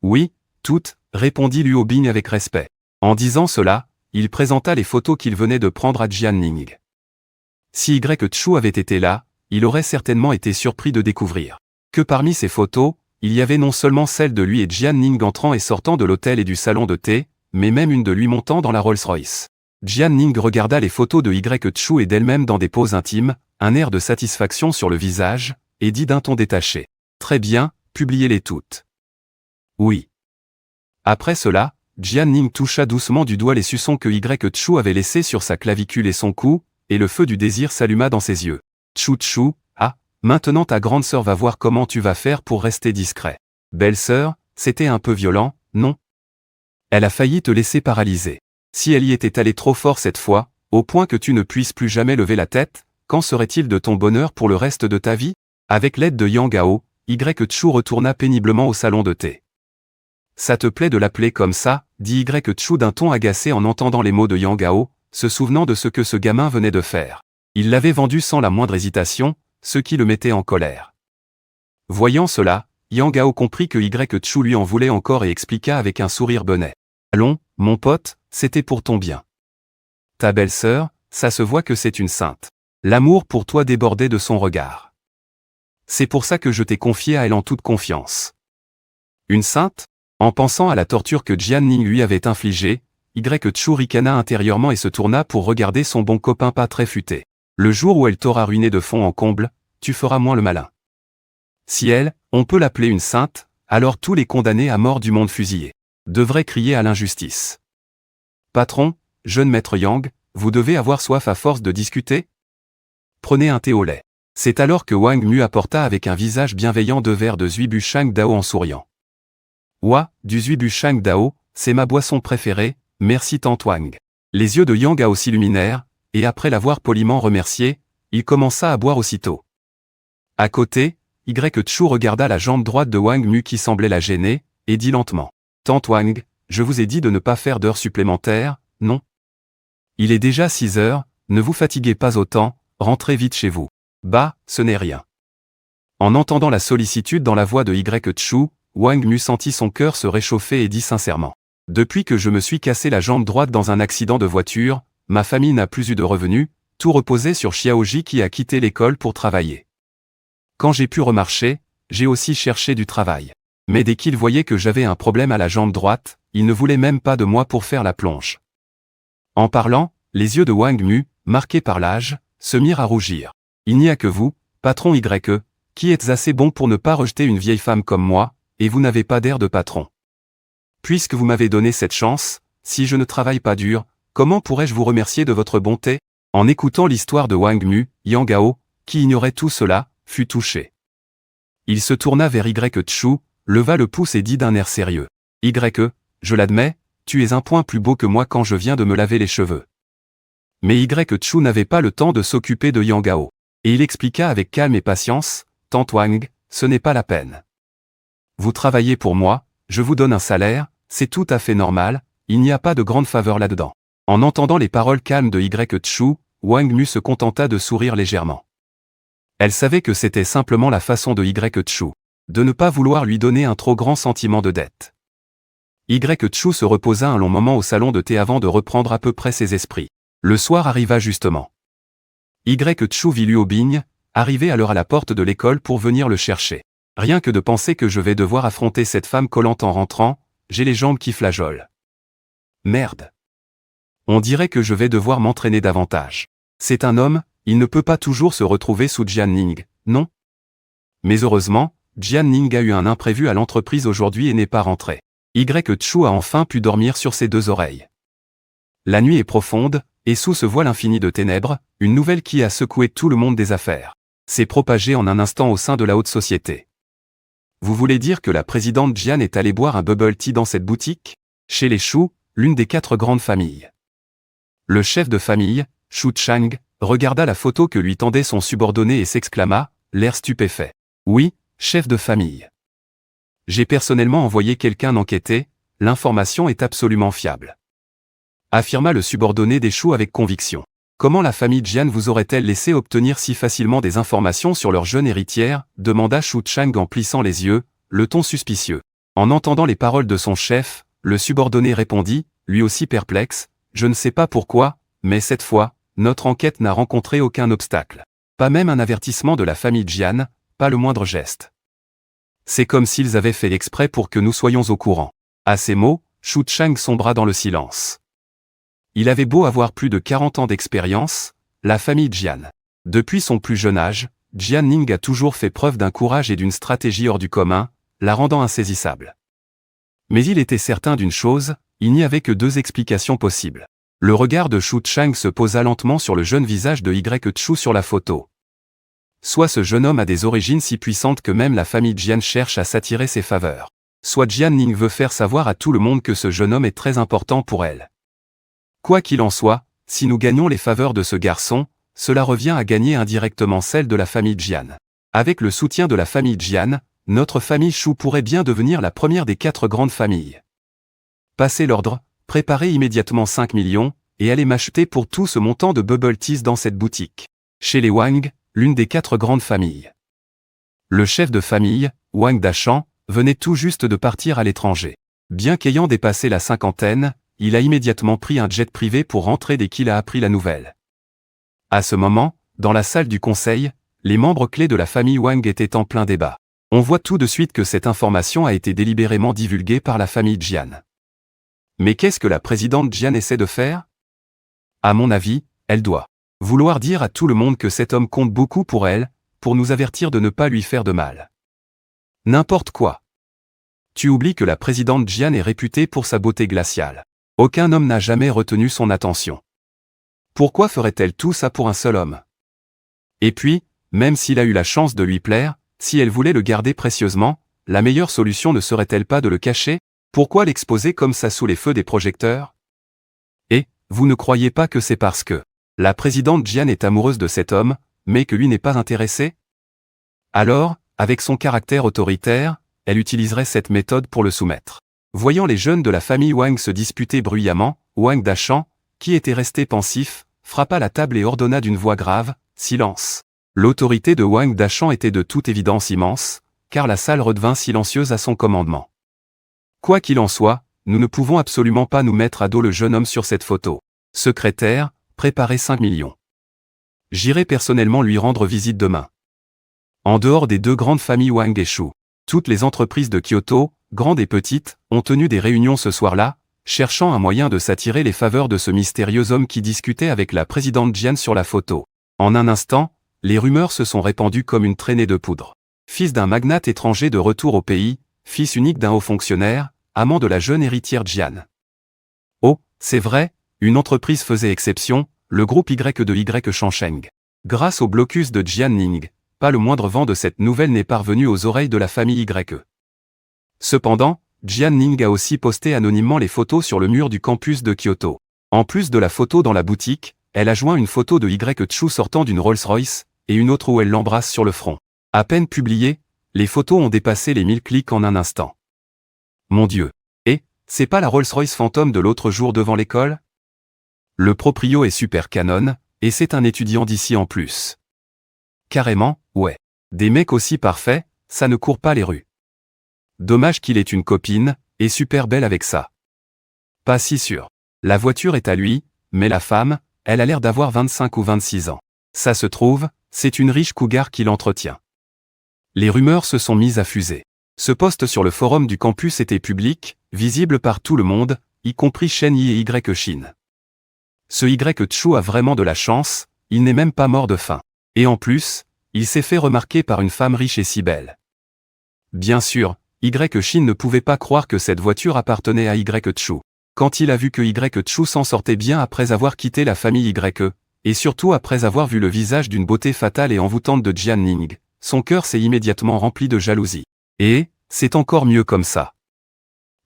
Oui, toutes, répondit Luo Bing avec respect. En disant cela, il présenta les photos qu'il venait de prendre à Jian Ning. Si Y Chu avait été là, il aurait certainement été surpris de découvrir que parmi ces photos, il y avait non seulement celle de lui et Jian Ning entrant et sortant de l'hôtel et du salon de thé, mais même une de lui montant dans la Rolls-Royce. Jian Ning regarda les photos de Y Chu et d'elle-même dans des poses intimes, un air de satisfaction sur le visage, et dit d'un ton détaché. Très bien, publiez-les toutes. Oui. Après cela, Jian Ning toucha doucement du doigt les suçons que Y Chu avait laissés sur sa clavicule et son cou, et le feu du désir s'alluma dans ses yeux. Chu, ah, maintenant ta grande sœur va voir comment tu vas faire pour rester discret. Belle-sœur, c'était un peu violent, non? Elle a failli te laisser paralyser. Si elle y était allée trop fort cette fois, au point que tu ne puisses plus jamais lever la tête, qu'en serait-il de ton bonheur pour le reste de ta vie? Avec l'aide de Yang Gao, Y Chu retourna péniblement au salon de thé. Ça te plaît de l'appeler comme ça, dit Y Chu d'un ton agacé en entendant les mots de Yang Gao, se souvenant de ce que ce gamin venait de faire. Il l'avait vendu sans la moindre hésitation, ce qui le mettait en colère. Voyant cela, Yang Gao comprit que Y Chu lui en voulait encore et expliqua avec un sourire benêt. Allons, mon pote, c'était pour ton bien. Ta belle-sœur, ça se voit que c'est une sainte. L'amour pour toi débordait de son regard. C'est pour ça que je t'ai confié à elle en toute confiance. Une sainte? En pensant à la torture que Jian Ning lui avait infligée, Y Chu ricana intérieurement et se tourna pour regarder son bon copain pas très futé. Le jour où elle t'aura ruiné de fond en comble, tu feras moins le malin. Si elle, on peut l'appeler une sainte, alors tous les condamnés à mort du monde fusillé devraient crier à l'injustice. Patron, jeune maître Yang, vous devez avoir soif à force de discuter? Prenez un thé au lait. C'est alors que Wang Mu apporta avec un visage bienveillant 2 verres de Zuibu Shang Dao en souriant. Ouah, du Zuibu Shang Dao, c'est ma boisson préférée, merci tante Wang. Les yeux de Yang Gao s'illuminèrent, et après l'avoir poliment remercié, il commença à boire aussitôt. À côté, Y Chu regarda la jambe droite de Wang Mu qui semblait la gêner, et dit lentement. Tante Wang, je vous ai dit de ne pas faire d'heures supplémentaires, non? Il est déjà 6 heures, ne vous fatiguez pas autant, rentrez vite chez vous. Bah, ce n'est rien. En entendant la sollicitude dans la voix de Y Chu, Wang Mu sentit son cœur se réchauffer et dit sincèrement. Depuis que je me suis cassé la jambe droite dans un accident de voiture, ma famille n'a plus eu de revenus, tout reposait sur Xiaoji qui a quitté l'école pour travailler. Quand j'ai pu remarcher, j'ai aussi cherché du travail. Mais dès qu'il voyait que j'avais un problème à la jambe droite, il ne voulait même pas de moi pour faire la plonge. En parlant, les yeux de Wang Mu, marqués par l'âge, se mirent à rougir. Il n'y a que vous, patron Y, qui êtes assez bon pour ne pas rejeter une vieille femme comme moi, et vous n'avez pas d'air de patron. Puisque vous m'avez donné cette chance, si je ne travaille pas dur, comment pourrais-je vous remercier de votre bonté? En écoutant l'histoire de Wang Mu, Yang Gao, qui ignorait tout cela, fut touché. Il se tourna vers Y Chu, leva le pouce et dit d'un air sérieux. Y, je l'admets, tu es un point plus beau que moi quand je viens de me laver les cheveux. Mais Y Chu n'avait pas le temps de s'occuper de Yang Gao. Et il expliqua avec calme et patience, tante Wang, ce n'est pas la peine. Vous travaillez pour moi, je vous donne un salaire, c'est tout à fait normal, il n'y a pas de grande faveur là-dedans. En entendant les paroles calmes de Y Chu, Wang Mu se contenta de sourire légèrement. Elle savait que c'était simplement la façon de Y Chu. de ne pas vouloir lui donner un trop grand sentiment de dette. Chu se reposa un long moment au salon de thé avant de reprendre à peu près ses esprits. Le soir arriva justement. Chu vit Luo Bing, arriver alors à la porte de l'école pour venir le chercher. Rien que de penser que je vais devoir affronter cette femme collante en rentrant, j'ai les jambes qui flageolent. Merde. On dirait que je vais devoir m'entraîner davantage. C'est un homme, il ne peut pas toujours se retrouver sous Jian Ning, non? Mais heureusement, Jian Ning a eu un imprévu à l'entreprise aujourd'hui et n'est pas rentré. Chu a enfin pu dormir sur ses deux oreilles. La nuit est profonde, et sous ce voile infini de ténèbres, une nouvelle qui a secoué tout le monde des affaires s'est propagée en un instant au sein de la haute société. Vous voulez dire que la présidente Jian est allée boire un bubble tea dans cette boutique? Chez les Shu, l'une des 4 grandes familles. Le chef de famille, Shu Chang, regarda la photo que lui tendait son subordonné et s'exclama, l'air stupéfait. Oui, chef de famille. J'ai personnellement envoyé quelqu'un enquêter, l'information est absolument fiable. Affirma le subordonné des Shu avec conviction. Comment la famille Jian vous aurait-elle laissé obtenir si facilement des informations sur leur jeune héritière? Demanda Shu Chang en plissant les yeux, le ton suspicieux. En entendant les paroles de son chef, le subordonné répondit, lui aussi perplexe, je ne sais pas pourquoi, mais cette fois, notre enquête n'a rencontré aucun obstacle. Pas même un avertissement de la famille Jian, pas le moindre geste. C'est comme s'ils avaient fait exprès pour que nous soyons au courant. À ces mots, Shu Chang sombra dans le silence. Il avait beau avoir plus de 40 ans d'expérience, la famille Jian. Depuis son plus jeune âge, Jian Ning a toujours fait preuve d'un courage et d'une stratégie hors du commun, la rendant insaisissable. Mais il était certain d'une chose, il n'y avait que 2 explications possibles. Le regard de Shu Chang se posa lentement sur le jeune visage de Chu sur la photo. Soit ce jeune homme a des origines si puissantes que même la famille Jian cherche à s'attirer ses faveurs. Soit Jian Ning veut faire savoir à tout le monde que ce jeune homme est très important pour elle. Quoi qu'il en soit, si nous gagnons les faveurs de ce garçon, cela revient à gagner indirectement celle de la famille Jian. Avec le soutien de la famille Jian, notre famille Shu pourrait bien devenir la première des 4 grandes familles. Passez l'ordre, préparez immédiatement 5 millions, et allez m'acheter pour tout ce montant de bubble teas dans cette boutique. Chez les Wang, l'une des 4 grandes familles. Le chef de famille, Wang Dachan, venait tout juste de partir à l'étranger. Bien qu'ayant dépassé la 50aine, il a immédiatement pris un jet privé pour rentrer dès qu'il a appris la nouvelle. À ce moment, dans la salle du conseil, les membres clés de la famille Wang étaient en plein débat. On voit tout de suite que cette information a été délibérément divulguée par la famille Jian. Mais qu'est-ce que la présidente Jian essaie de faire? À mon avis, elle doit vouloir dire à tout le monde que cet homme compte beaucoup pour elle, pour nous avertir de ne pas lui faire de mal. N'importe quoi. Tu oublies que la présidente Jian est réputée pour sa beauté glaciale. Aucun homme n'a jamais retenu son attention. Pourquoi ferait-elle tout ça pour un seul homme? Et puis, même s'il a eu la chance de lui plaire, si elle voulait le garder précieusement, la meilleure solution ne serait-elle pas de le cacher? Pourquoi l'exposer comme ça sous les feux des projecteurs? Et, vous ne croyez pas que c'est parce que la présidente Jian est amoureuse de cet homme, mais que lui n'est pas intéressé? Alors, avec son caractère autoritaire, elle utiliserait cette méthode pour le soumettre. Voyant les jeunes de la famille Wang se disputer bruyamment, Wang Dachan, qui était resté pensif, frappa la table et ordonna d'une voix grave, « Silence !» L'autorité de Wang Dachan était de toute évidence immense, car la salle redevint silencieuse à son commandement. Quoi qu'il en soit, nous ne pouvons absolument pas nous mettre à dos le jeune homme sur cette photo. Secrétaire, préparez 5 millions. J'irai personnellement lui rendre visite demain. En dehors des 2 grandes familles Wang et Shu, toutes les entreprises de Kyoto, grandes et petites, ont tenu des réunions ce soir-là, cherchant un moyen de s'attirer les faveurs de ce mystérieux homme qui discutait avec la présidente Jian sur la photo. En un instant, les rumeurs se sont répandues comme une traînée de poudre. Fils d'un magnate étranger de retour au pays, fils unique d'un haut fonctionnaire, amant de la jeune héritière Jian. Oh, c'est vrai, une entreprise faisait exception, le groupe Y de Y Shangsheng. Grâce au blocus de Jian Ning, pas le moindre vent de cette nouvelle n'est parvenu aux oreilles de la famille Y. Cependant, Jian Ning a aussi posté anonymement les photos sur le mur du campus de Kyoto. En plus de la photo dans la boutique, elle a joint une photo de Chu sortant d'une Rolls-Royce, et une autre où elle l'embrasse sur le front. À peine publiées, les photos ont dépassé les 1000 clics en un instant. Mon Dieu. Et, c'est pas la Rolls-Royce fantôme de l'autre jour devant l'école? Le proprio est super canon, et c'est un étudiant d'ici en plus. Carrément, ouais. Des mecs aussi parfaits, ça ne court pas les rues. Dommage qu'il ait une copine, et super belle avec ça. Pas si sûr. La voiture est à lui, mais la femme, elle a l'air d'avoir 25 ou 26 ans. Ça se trouve, c'est une riche cougar qui l'entretient. Les rumeurs se sont mises à fuser. Ce post sur le forum du campus était public, visible par tout le monde, y compris Shen Yi et Y Shin. Ce Y Chu a vraiment de la chance, il n'est même pas mort de faim. Et en plus, il s'est fait remarquer par une femme riche et si belle. Bien sûr, Y Shin ne pouvait pas croire que cette voiture appartenait à Y Chu. Quand il a vu que Y Chu s'en sortait bien après avoir quitté la famille Y, et surtout après avoir vu le visage d'une beauté fatale et envoûtante de Jian Ning, son cœur s'est immédiatement rempli de jalousie. Et, c'est encore mieux comme ça.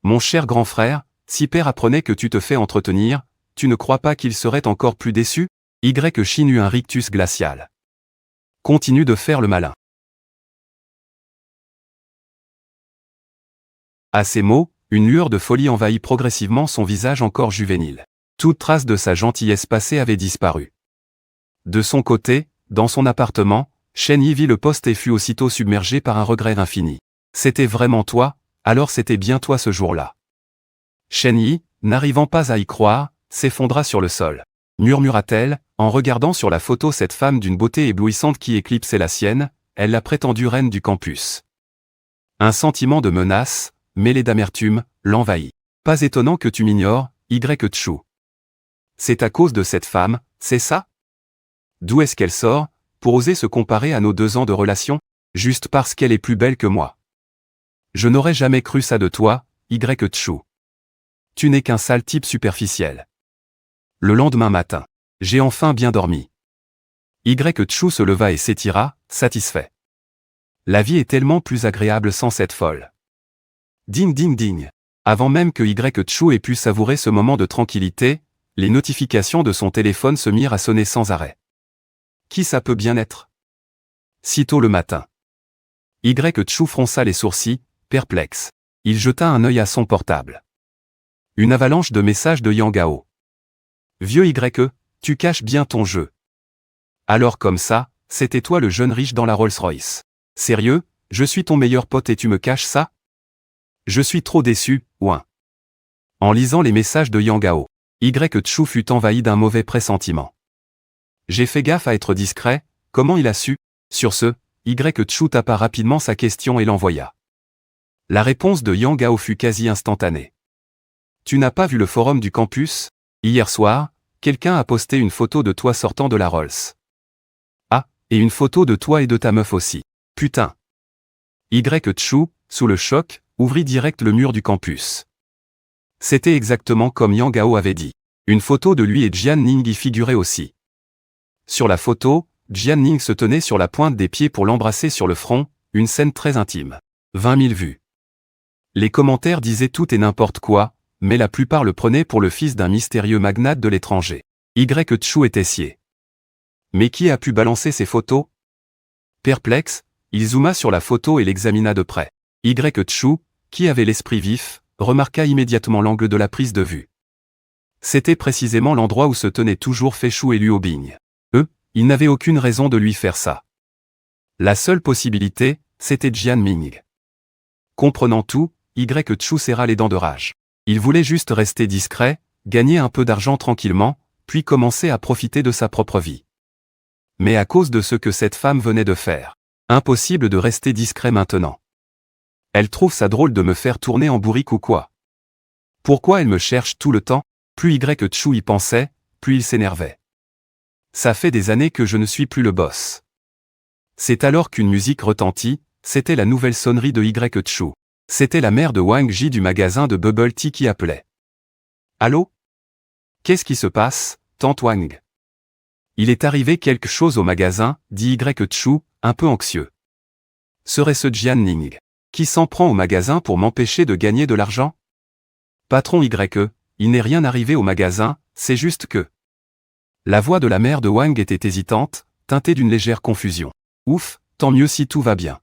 Mon cher grand frère, si père apprenait que tu te fais entretenir, tu ne crois pas qu'il serait encore plus déçu? Y Shin eut un rictus glacial. Continue de faire le malin. À ces mots, une lueur de folie envahit progressivement son visage encore juvénile. Toute trace de sa gentillesse passée avait disparu. De son côté, dans son appartement, Shen Yi vit le poste et fut aussitôt submergé par un regret infini. C'était vraiment toi, alors c'était bien toi ce jour-là. Shen Yi, n'arrivant pas à y croire, s'effondra sur le sol. Murmura-t-elle, en regardant sur la photo cette femme d'une beauté éblouissante qui éclipsait la sienne, elle la prétendue reine du campus. Un sentiment de menace, mêlé d'amertume, l'envahit. Pas étonnant que tu m'ignores, Y Chu. C'est à cause de cette femme, c'est ça? D'où est-ce qu'elle sort, pour oser se comparer à nos 2 ans de relation, juste parce qu'elle est plus belle que moi? Je n'aurais jamais cru ça de toi, Y Chu. Tu n'es qu'un sale type superficiel. Le lendemain matin, j'ai enfin bien dormi. Y Chu se leva et s'étira, satisfait. La vie est tellement plus agréable sans cette folle. Ding ding ding. Avant même que Y Chu ait pu savourer ce moment de tranquillité, les notifications de son téléphone se mirent à sonner sans arrêt. Qui ça peut bien être? Sitôt le matin. Y Chu fronça les sourcils, perplexe. Il jeta un œil à son portable. Une avalanche de messages de Yang Gao. Vieux Y, tu caches bien ton jeu. Alors comme ça, c'était toi le jeune riche dans la Rolls-Royce. Sérieux, je suis ton meilleur pote et tu me caches ça? Je suis trop déçu, ouin. En lisant les messages de Yang Gao, Y Chu fut envahi d'un mauvais pressentiment. J'ai fait gaffe à être discret, comment il a su? Sur ce, Y Chu tapa rapidement sa question et l'envoya. La réponse de Yang Gao fut quasi instantanée. Tu n'as pas vu le forum du campus? Hier soir, quelqu'un a posté une photo de toi sortant de la Rolls. Ah, et une photo de toi et de ta meuf aussi. Putain. Y Chu, sous le choc, ouvrit direct le mur du campus. C'était exactement comme Yang Gao avait dit. Une photo de lui et Jian Ning y figurait aussi. Sur la photo, Jian Ning se tenait sur la pointe des pieds pour l'embrasser sur le front, une scène très intime. 20 000 vues. Les commentaires disaient tout et n'importe quoi, mais la plupart le prenaient pour le fils d'un mystérieux magnate de l'étranger. Y Chu était scié. Mais qui a pu balancer ces photos? Perplexe, il zooma sur la photo et l'examina de près. Y Chu, qui avait l'esprit vif, remarqua immédiatement l'angle de la prise de vue. C'était précisément l'endroit où se tenait toujours Fei et Luo Bing. Il n'avait aucune raison de lui faire ça. La seule possibilité, c'était Jian Ming. Comprenant tout, Y Chu serra les dents de rage. Il voulait juste rester discret, gagner un peu d'argent tranquillement, puis commencer à profiter de sa propre vie. Mais à cause de ce que cette femme venait de faire, impossible de rester discret maintenant. Elle trouve ça drôle de me faire tourner en bourrique ou quoi? Pourquoi elle me cherche tout le temps? Plus Y Chu y pensait, plus il s'énervait. Ça fait des années que je ne suis plus le boss. C'est alors qu'une musique retentit, c'était la nouvelle sonnerie de Y Chu. C'était la mère de Wang Ji du magasin de Bubble Tea qui appelait. Allô? Qu'est-ce qui se passe, tante Wang? Il est arrivé quelque chose au magasin, dit Y Chu, un peu anxieux. Serait-ce Jian Ning, qui s'en prend au magasin pour m'empêcher de gagner de l'argent? Patron Y, il n'est rien arrivé au magasin, c'est juste que... La voix de la mère de Wang était hésitante, teintée d'une légère confusion. Ouf, tant mieux si tout va bien.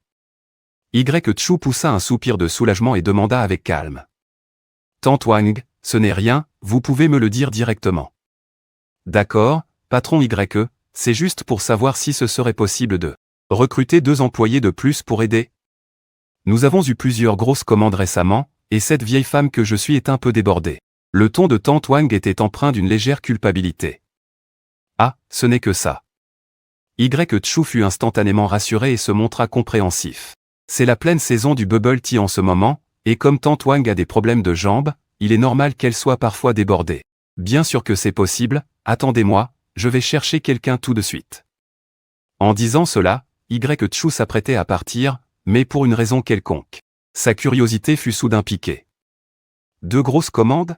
Y Chu poussa un soupir de soulagement et demanda avec calme. Tante Wang, ce n'est rien, vous pouvez me le dire directement. D'accord, patron Y, c'est juste pour savoir si ce serait possible de recruter 2 employés de plus pour aider. Nous avons eu plusieurs grosses commandes récemment, et cette vieille femme que je suis est un peu débordée. Le ton de tante Wang était empreint d'une légère culpabilité. Ah, ce n'est que ça. Chu fut instantanément rassuré et se montra compréhensif. C'est la pleine saison du bubble tea en ce moment, et comme tante Wang a des problèmes de jambes, il est normal qu'elle soit parfois débordée. Bien sûr que c'est possible, attendez-moi, je vais chercher quelqu'un tout de suite. En disant cela, Chu s'apprêtait à partir, mais pour une raison quelconque. Sa curiosité fut soudain piquée. 2 grosses commandes?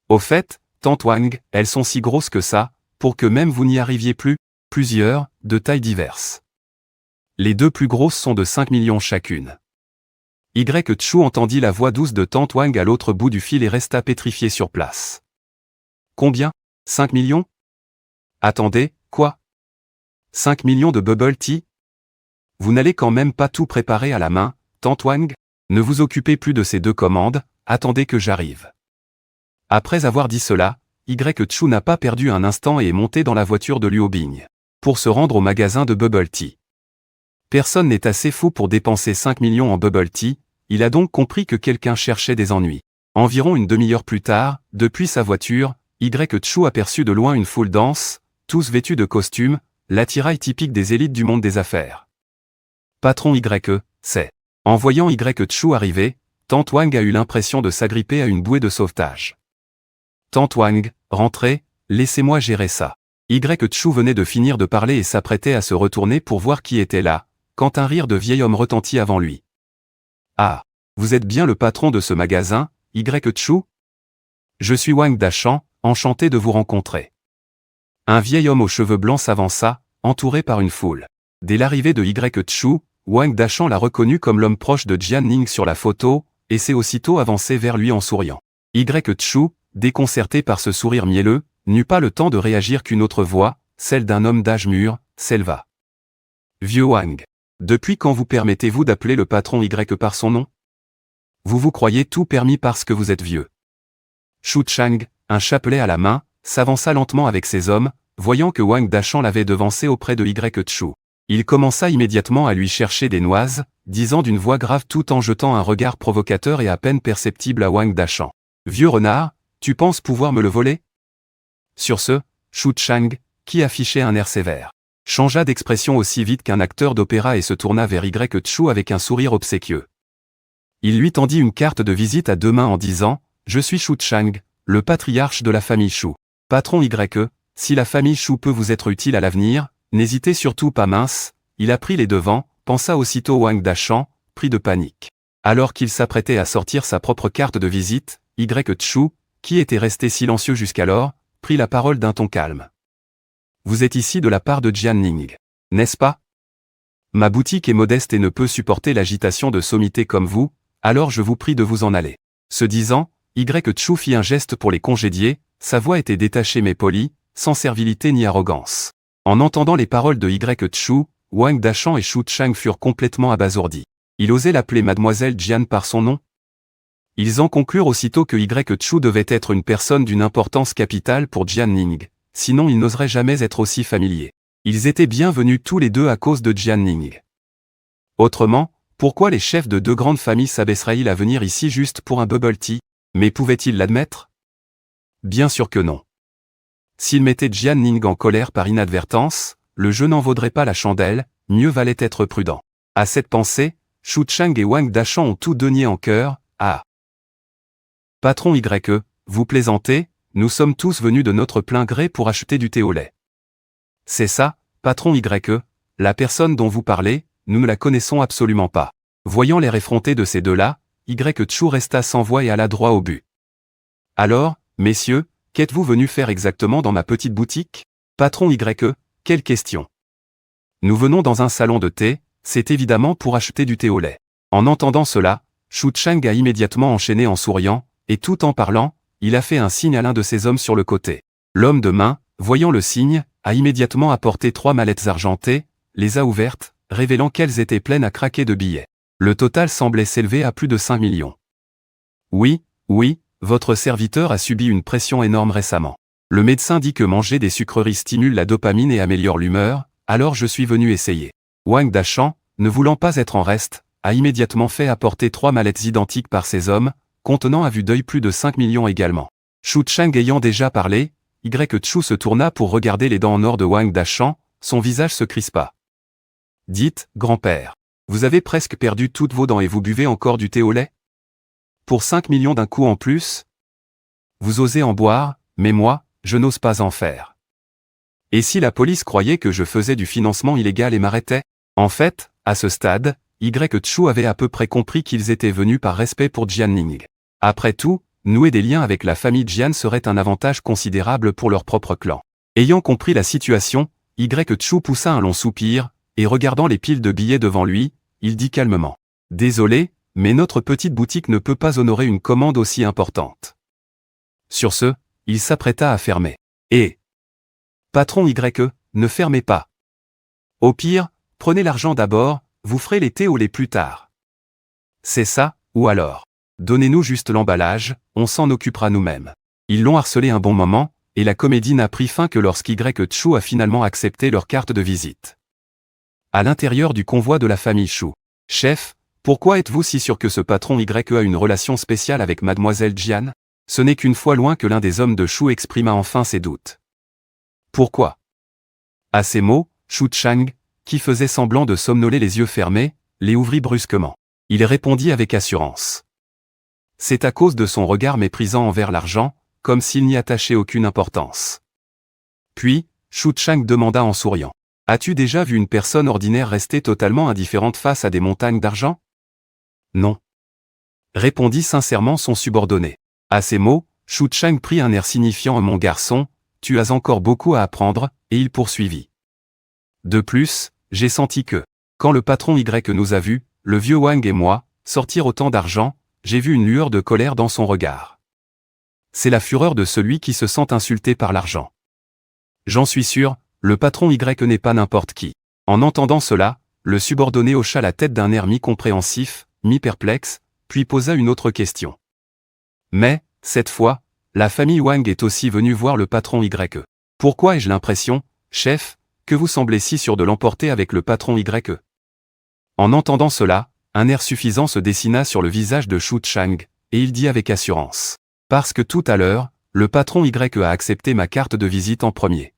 Au fait, tante Wang, elles sont si grosses que ça, pour que même vous n'y arriviez plus, plusieurs, de tailles diverses. Les 2 plus grosses sont de 5 millions chacune. Chu entendit la voix douce de tante Wang à l'autre bout du fil et resta pétrifié sur place. Combien? 5 millions? Attendez, quoi? 5 millions de bubble tea? Vous n'allez quand même pas tout préparer à la main, tante Wang? Ne vous occupez plus de ces 2 commandes, attendez que j'arrive. Après avoir dit cela, Chu n'a pas perdu un instant et est monté dans la voiture de Luo Bing pour se rendre au magasin de bubble tea. Personne n'est assez fou pour dépenser 5 millions en bubble tea, il a donc compris que quelqu'un cherchait des ennuis. Environ une demi-heure plus tard, depuis sa voiture, Chu aperçut de loin une foule dense, tous vêtus de costumes, l'attirail typique des élites du monde des affaires. Patron c'est. En voyant Chu arriver, tante Wang a eu l'impression de s'agripper à une bouée de sauvetage. Tante Wang, rentrez, laissez-moi gérer ça. Chu venait de finir de parler et s'apprêtait à se retourner pour voir qui était là, quand un rire de vieil homme retentit avant lui. Ah, vous êtes bien le patron de ce magasin, Chu? Je suis Wang Dachan, enchanté de vous rencontrer. Un vieil homme aux cheveux blancs s'avança, entouré par une foule. Dès l'arrivée de Chu, Wang Dachan l'a reconnu comme l'homme proche de Jian Ning sur la photo, et s'est aussitôt avancé vers lui en souriant. Chu, déconcerté par ce sourire mielleux, n'eut pas le temps de réagir qu'une autre voix, celle d'un homme d'âge mûr, s'éleva. Vieux Wang. Depuis quand vous permettez-vous d'appeler le patron par son nom? Vous vous croyez tout permis parce que vous êtes vieux. Shu Chang, un chapelet à la main, s'avança lentement avec ses hommes, voyant que Wang Dachan l'avait devancé auprès de Chu. Il commença immédiatement à lui chercher des noises, disant d'une voix grave tout en jetant un regard provocateur et à peine perceptible à Wang Dachan. Vieux renard, tu penses pouvoir me le voler? Sur ce, Shu Chang, qui affichait un air sévère, changea d'expression aussi vite qu'un acteur d'opéra et se tourna vers Chu avec un sourire obséquieux. Il lui tendit une carte de visite à 2 mains en disant « Je suis Shu Chang, le patriarche de la famille Shu. Patron si la famille Shu peut vous être utile à l'avenir, n'hésitez surtout pas mince. » Il a pris les devants, pensa aussitôt Wang Dachan, pris de panique. Alors qu'il s'apprêtait à sortir sa propre carte de visite, Chu, qui était resté silencieux jusqu'alors, prit la parole d'un ton calme. Vous êtes ici de la part de Jian Ning, n'est-ce pas? Ma boutique est modeste et ne peut supporter l'agitation de sommités comme vous, alors je vous prie de vous en aller. Ce disant, Chu fit un geste pour les congédier, sa voix était détachée mais polie, sans servilité ni arrogance. En entendant les paroles de Chu, Wang Dachan et Shu Chang furent complètement abasourdis. Il osait l'appeler Mademoiselle Jian par son nom? Ils en conclurent aussitôt que Chu devait être une personne d'une importance capitale pour Jian Ning, sinon ils n'oseraient jamais être aussi familiers. Ils étaient bienvenus tous les deux à cause de Jian Ning. Autrement, pourquoi les chefs de 2 grandes familles s'abaisseraient-ils à venir ici juste pour un bubble tea? Mais pouvaient-ils l'admettre? Bien sûr que non. S'ils mettaient Jian Ning en colère par inadvertance, le jeu n'en vaudrait pas la chandelle, mieux valait être prudent. À cette pensée, Shu Chang et Wang Dachan ont tous deux nié en chœur, ah. Patron vous plaisantez, nous sommes tous venus de notre plein gré pour acheter du thé au lait. C'est ça, patron la personne dont vous parlez, nous ne la connaissons absolument pas. Voyant l'air effronté de ces deux-là, Chu resta sans voix et alla droit au but. Alors, messieurs, qu'êtes-vous venus faire exactement dans ma petite boutique? Patron quelle question? Nous venons dans un salon de thé, c'est évidemment pour acheter du thé au lait. En entendant cela, Shu Chang a immédiatement enchaîné en souriant, et tout en parlant, il a fait un signe à l'un de ses hommes sur le côté. L'homme de main, voyant le signe, a immédiatement apporté 3 mallettes argentées, les a ouvertes, révélant qu'elles étaient pleines à craquer de billets. Le total semblait s'élever à plus de 5 millions. Oui, votre serviteur a subi une pression énorme récemment. Le médecin dit que manger des sucreries stimule la dopamine et améliore l'humeur, alors je suis venu essayer. Wang Dachan, ne voulant pas être en reste, a immédiatement fait apporter 3 mallettes identiques par ses hommes, contenant à vue d'œil plus de 5 millions également. Shu Chang ayant déjà parlé, Chu se tourna pour regarder les dents en or de Wang Dachan, son visage se crispa. Dites, grand-père, vous avez presque perdu toutes vos dents et vous buvez encore du thé au lait? Pour 5 millions d'un coup en plus? Vous osez en boire, mais moi, je n'ose pas en faire. Et si la police croyait que je faisais du financement illégal et m'arrêtait? En fait, à ce stade, Chu avait à peu près compris qu'ils étaient venus par respect pour Jianning. Après tout, nouer des liens avec la famille Jian serait un avantage considérable pour leur propre clan. Ayant compris la situation, Chu poussa un long soupir, et regardant les piles de billets devant lui, il dit calmement. Désolé, mais notre petite boutique ne peut pas honorer une commande aussi importante. Sur ce, il s'apprêta à fermer. Et patron ne fermez pas. Au pire, prenez l'argent d'abord, vous ferez les thés au lait plus tard. C'est ça, ou alors, donnez-nous juste l'emballage, on s'en occupera nous-mêmes. Ils l'ont harcelé un bon moment, et la comédie n'a pris fin que lorsqu'Chu a finalement accepté leur carte de visite. À l'intérieur du convoi de la famille Chu. Chef, pourquoi êtes-vous si sûr que ce patron a une relation spéciale avec mademoiselle Jian? Ce n'est qu'une fois loin que l'un des hommes de Chu exprima enfin ses doutes. Pourquoi? À ces mots, Shu Chang, qui faisait semblant de somnoler les yeux fermés, les ouvrit brusquement. Il répondit avec assurance. C'est à cause de son regard méprisant envers l'argent, comme s'il n'y attachait aucune importance. Puis, Shu Chang demanda en souriant. As-tu déjà vu une personne ordinaire rester totalement indifférente face à des montagnes d'argent? Non. Répondit sincèrement son subordonné. À ces mots, Shu Chang prit un air signifiant. Mon garçon, tu as encore beaucoup à apprendre, et il poursuivit. De plus, j'ai senti que, quand le patron nous a vus, le vieux Wang et moi, sortir autant d'argent, j'ai vu une lueur de colère dans son regard. C'est la fureur de celui qui se sent insulté par l'argent. J'en suis sûr, le patron n'est pas n'importe qui. En entendant cela, le subordonné hocha la tête d'un air mi-compréhensif, mi-perplexe, puis posa une autre question. Mais, cette fois, la famille Wang est aussi venue voir le patron Pourquoi ai-je l'impression, chef, que vous semblez si sûr de l'emporter avec le patron En entendant cela, un air suffisant se dessina sur le visage de Shu Chang, et il dit avec assurance. Parce que tout à l'heure, le patron a accepté ma carte de visite en premier.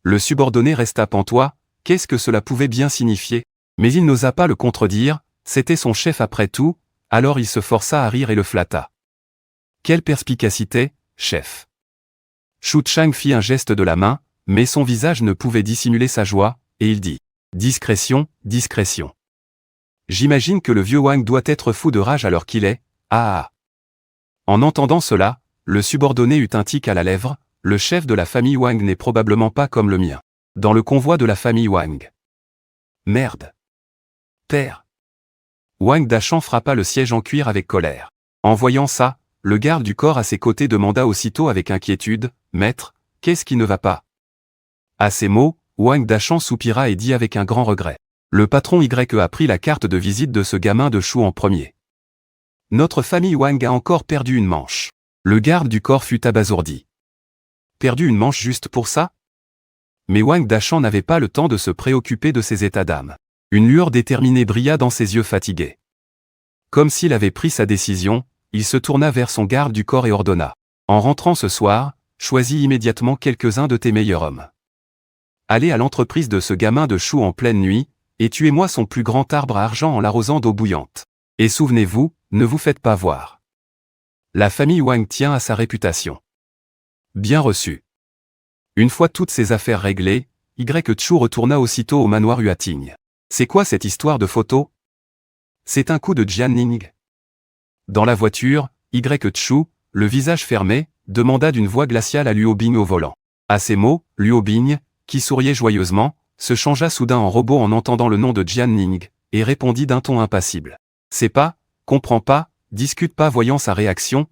Le subordonné resta pantois, qu'est-ce que cela pouvait bien signifier? Mais il n'osa pas le contredire, c'était son chef après tout, alors il se força à rire et le flatta. Quelle perspicacité, chef! Shu Chang fit un geste de la main, mais son visage ne pouvait dissimuler sa joie, et il dit. Discrétion, discrétion. J'imagine que le vieux Wang doit être fou de rage alors qu'il est. Ah. En entendant cela, le subordonné eut un tic à la lèvre, le chef de la famille Wang n'est probablement pas comme le mien. Dans le convoi de la famille Wang. Merde. Père. Wang Dachan frappa le siège en cuir avec colère. En voyant ça, le garde du corps à ses côtés demanda aussitôt avec inquiétude, Maître, qu'est-ce qui ne va pas? À ces mots, Wang Dachan soupira et dit avec un grand regret. Le patron a pris la carte de visite de ce gamin de Chou en premier. Notre famille Wang a encore perdu une manche. Le garde du corps fut abasourdi. Perdu une manche juste pour ça? Mais Wang Dachan n'avait pas le temps de se préoccuper de ses états d'âme. Une lueur déterminée brilla dans ses yeux fatigués. Comme s'il avait pris sa décision, il se tourna vers son garde du corps et ordonna. En rentrant ce soir, choisis immédiatement quelques-uns de tes meilleurs hommes. Allez à l'entreprise de ce gamin de Chou en pleine nuit, et tuez-moi son plus grand arbre à argent en l'arrosant d'eau bouillante. Et souvenez-vous, ne vous faites pas voir. La famille Wang tient à sa réputation. Bien reçu. Une fois toutes ces affaires réglées, Chu retourna aussitôt au manoir Huating. C'est quoi cette histoire de photo? C'est un coup de Jianning. Dans la voiture, Chu, le visage fermé, demanda d'une voix glaciale à Luo Bing au volant. À ces mots, Luo Bing, qui souriait joyeusement, se changea soudain en robot en entendant le nom de Jianning, et répondit d'un ton impassible. C'est pas, comprends pas, discute pas. Voyant sa réaction,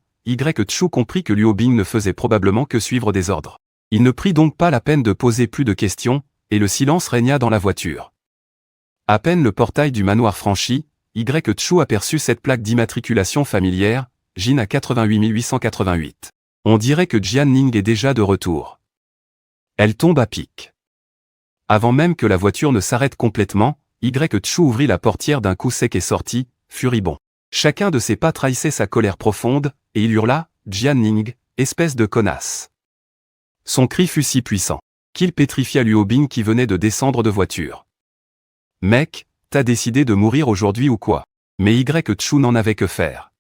Chu comprit que Luo Bing ne faisait probablement que suivre des ordres. Il ne prit donc pas la peine de poser plus de questions, et le silence régna dans la voiture. À peine le portail du manoir franchi, Chu aperçut cette plaque d'immatriculation familière, Jin 88 888. On dirait que Jianning est déjà de retour. Elle tombe à pic. Avant même que la voiture ne s'arrête complètement, Chu ouvrit la portière d'un coup sec et sortit, furibond. Chacun de ses pas trahissait sa colère profonde, et il hurla, « Jianning, espèce de connasse !» Son cri fut si puissant qu'il pétrifia Luo Bing qui venait de descendre de voiture. « Mec, t'as décidé de mourir aujourd'hui ou quoi ?» Mais Chu n'en avait que faire.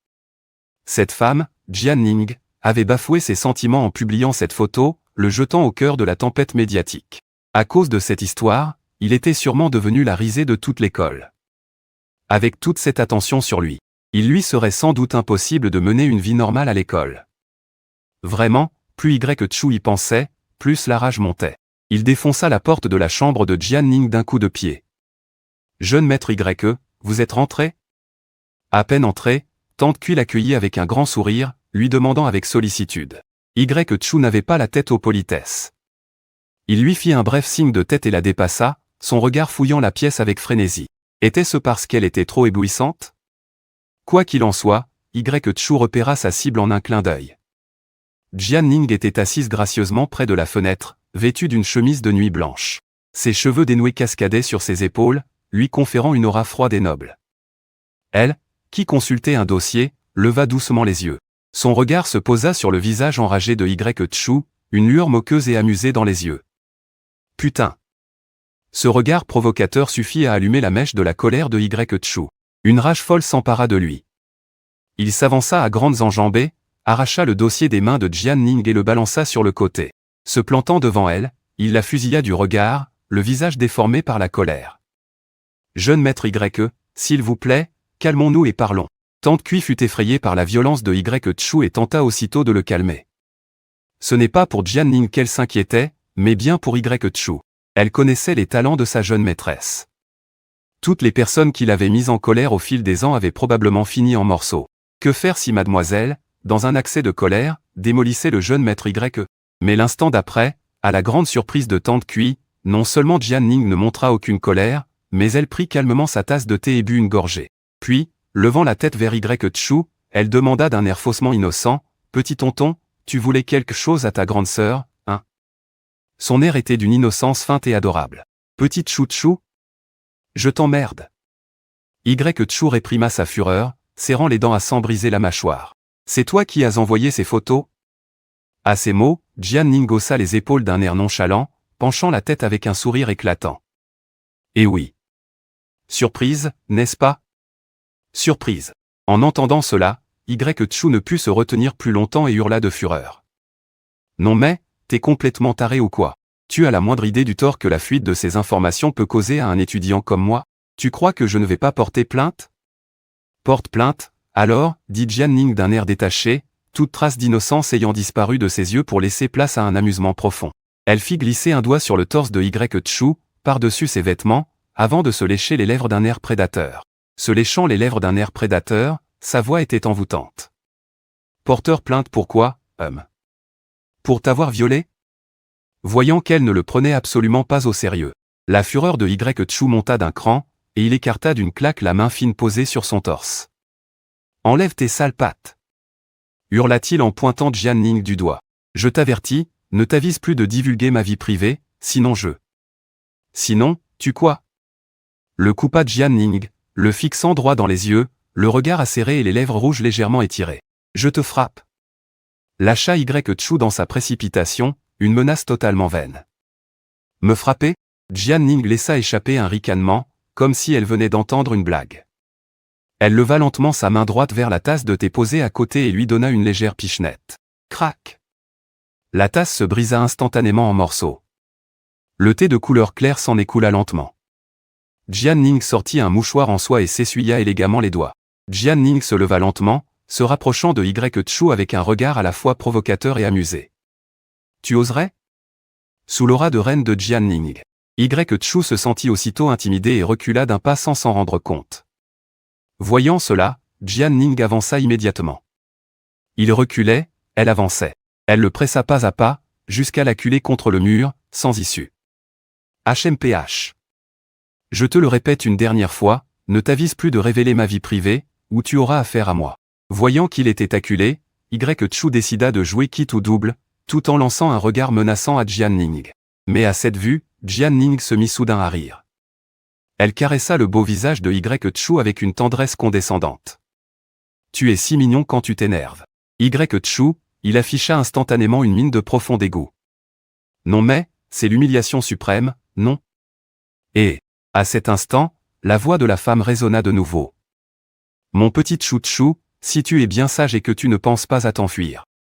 Cette femme, Jianning, avait bafoué ses sentiments en publiant cette photo, le jetant au cœur de la tempête médiatique. À cause de cette histoire, il était sûrement devenu la risée de toute l'école. Avec toute cette attention sur lui, il lui serait sans doute impossible de mener une vie normale à l'école. Vraiment, plus Chu y pensait, plus la rage montait. Il défonça la porte de la chambre de Jianning d'un coup de pied. « Jeune maître vous êtes rentré ?» À peine entré, Tante Cui l'accueillit avec un grand sourire, lui demandant avec sollicitude. Chu n'avait pas la tête aux politesses. Il lui fit un bref signe de tête et la dépassa, son regard fouillant la pièce avec frénésie. Était-ce parce qu'elle était trop éblouissante? Quoi qu'il en soit, Chu repéra sa cible en un clin d'œil. Jianning était assise gracieusement près de la fenêtre, vêtue d'une chemise de nuit blanche. Ses cheveux dénoués cascadaient sur ses épaules, lui conférant une aura froide et noble. Elle, qui consultait un dossier, leva doucement les yeux. Son regard se posa sur le visage enragé de Chu, une lueur moqueuse et amusée dans les yeux. Putain! Ce regard provocateur suffit à allumer la mèche de la colère de Chu. Une rage folle s'empara de lui. Il s'avança à grandes enjambées, arracha le dossier des mains de Jianning et le balança sur le côté. Se plantant devant elle, il la fusilla du regard, le visage déformé par la colère. « Jeune maître s'il vous plaît, calmons-nous et parlons. » Tante Cui fut effrayée par la violence de Chu et tenta aussitôt de le calmer. Ce n'est pas pour Jianning qu'elle s'inquiétait, mais bien pour Chu. Elle connaissait les talents de sa jeune maîtresse. Toutes les personnes qui l'avaient mise en colère au fil des ans avaient probablement fini en morceaux. Que faire si mademoiselle, dans un accès de colère, démolissait le jeune maître Mais l'instant d'après, à la grande surprise de Tante Cui, non seulement Jianning ne montra aucune colère, mais elle prit calmement sa tasse de thé et but une gorgée. Puis, levant la tête vers Chu, elle demanda d'un air faussement innocent, « Petit tonton, tu voulais quelque chose à ta grande sœur, hein ?» Son air était d'une innocence feinte et adorable. « Petite chouchou ? Je t'emmerde !» Chu réprima sa fureur, serrant les dents à s'en briser la mâchoire. « C'est toi qui as envoyé ces photos ?» À ces mots, Jianning haussa les épaules d'un air nonchalant, penchant la tête avec un sourire éclatant. « Eh oui. Surprise, n'est-ce pas ? Surprise. » En entendant cela, Chu ne put se retenir plus longtemps et hurla de fureur. « Non mais, t'es complètement taré ou quoi? Tu as la moindre idée du tort que la fuite de ces informations peut causer à un étudiant comme moi? Tu crois que je ne vais pas porter plainte? » « Porte plainte, alors, » dit Jianning d'un air détaché, toute trace d'innocence ayant disparu de ses yeux pour laisser place à un amusement profond. Elle fit glisser un doigt sur le torse de Chu, par-dessus ses vêtements, avant de se lécher les lèvres d'un air prédateur. Se léchant les lèvres d'un air prédateur, sa voix était envoûtante. « Porteur plainte pourquoi, Pour t'avoir violé ?» Voyant qu'elle ne le prenait absolument pas au sérieux, la fureur de Chu monta d'un cran, et il écarta d'une claque la main fine posée sur son torse. « Enlève tes sales pattes !» hurla-t-il en pointant Jianning du doigt. « Je t'avertis, ne t'avise plus de divulguer ma vie privée, sinon je... »« Sinon, tu quoi ?» Le coupa Jianning, le fixant droit dans les yeux, le regard acéré et les lèvres rouges légèrement étirées. « Je te frappe !» Lâcha Chu dans sa précipitation, une menace totalement vaine. « Me frapper ?» Jianning laissa échapper un ricanement, comme si elle venait d'entendre une blague. Elle leva lentement sa main droite vers la tasse de thé posée à côté et lui donna une légère pichenette. Crac! La tasse se brisa instantanément en morceaux. Le thé de couleur claire s'en écoula lentement. Jianning sortit un mouchoir en soie et s'essuya élégamment les doigts. Jianning se leva lentement, se rapprochant de Chu avec un regard à la fois provocateur et amusé. « Tu oserais ?» Sous l'aura de reine de Jianning, Chu se sentit aussitôt intimidé et recula d'un pas sans s'en rendre compte. Voyant cela, Jianning avança immédiatement. Il reculait, elle avançait. Elle le pressa pas à pas, jusqu'à l'acculer contre le mur, sans issue. HMPH. Je te le répète une dernière fois, ne t'avise plus de révéler ma vie privée, ou tu auras affaire à moi. Voyant qu'il était acculé, Chu décida de jouer quitte ou double, tout en lançant un regard menaçant à Jianning. Mais à cette vue, Jianning se mit soudain à rire. Elle caressa le beau visage de Tchou avec une tendresse condescendante. Tu es si mignon quand tu t'énerves. Tchou, il afficha instantanément une mine de profond dégoût. Non mais, c'est l'humiliation suprême, non? Et, à cet instant, la voix de la femme résonna de nouveau. Mon petit Tchou, si tu es bien sage et que tu ne penses pas à t'enfuir,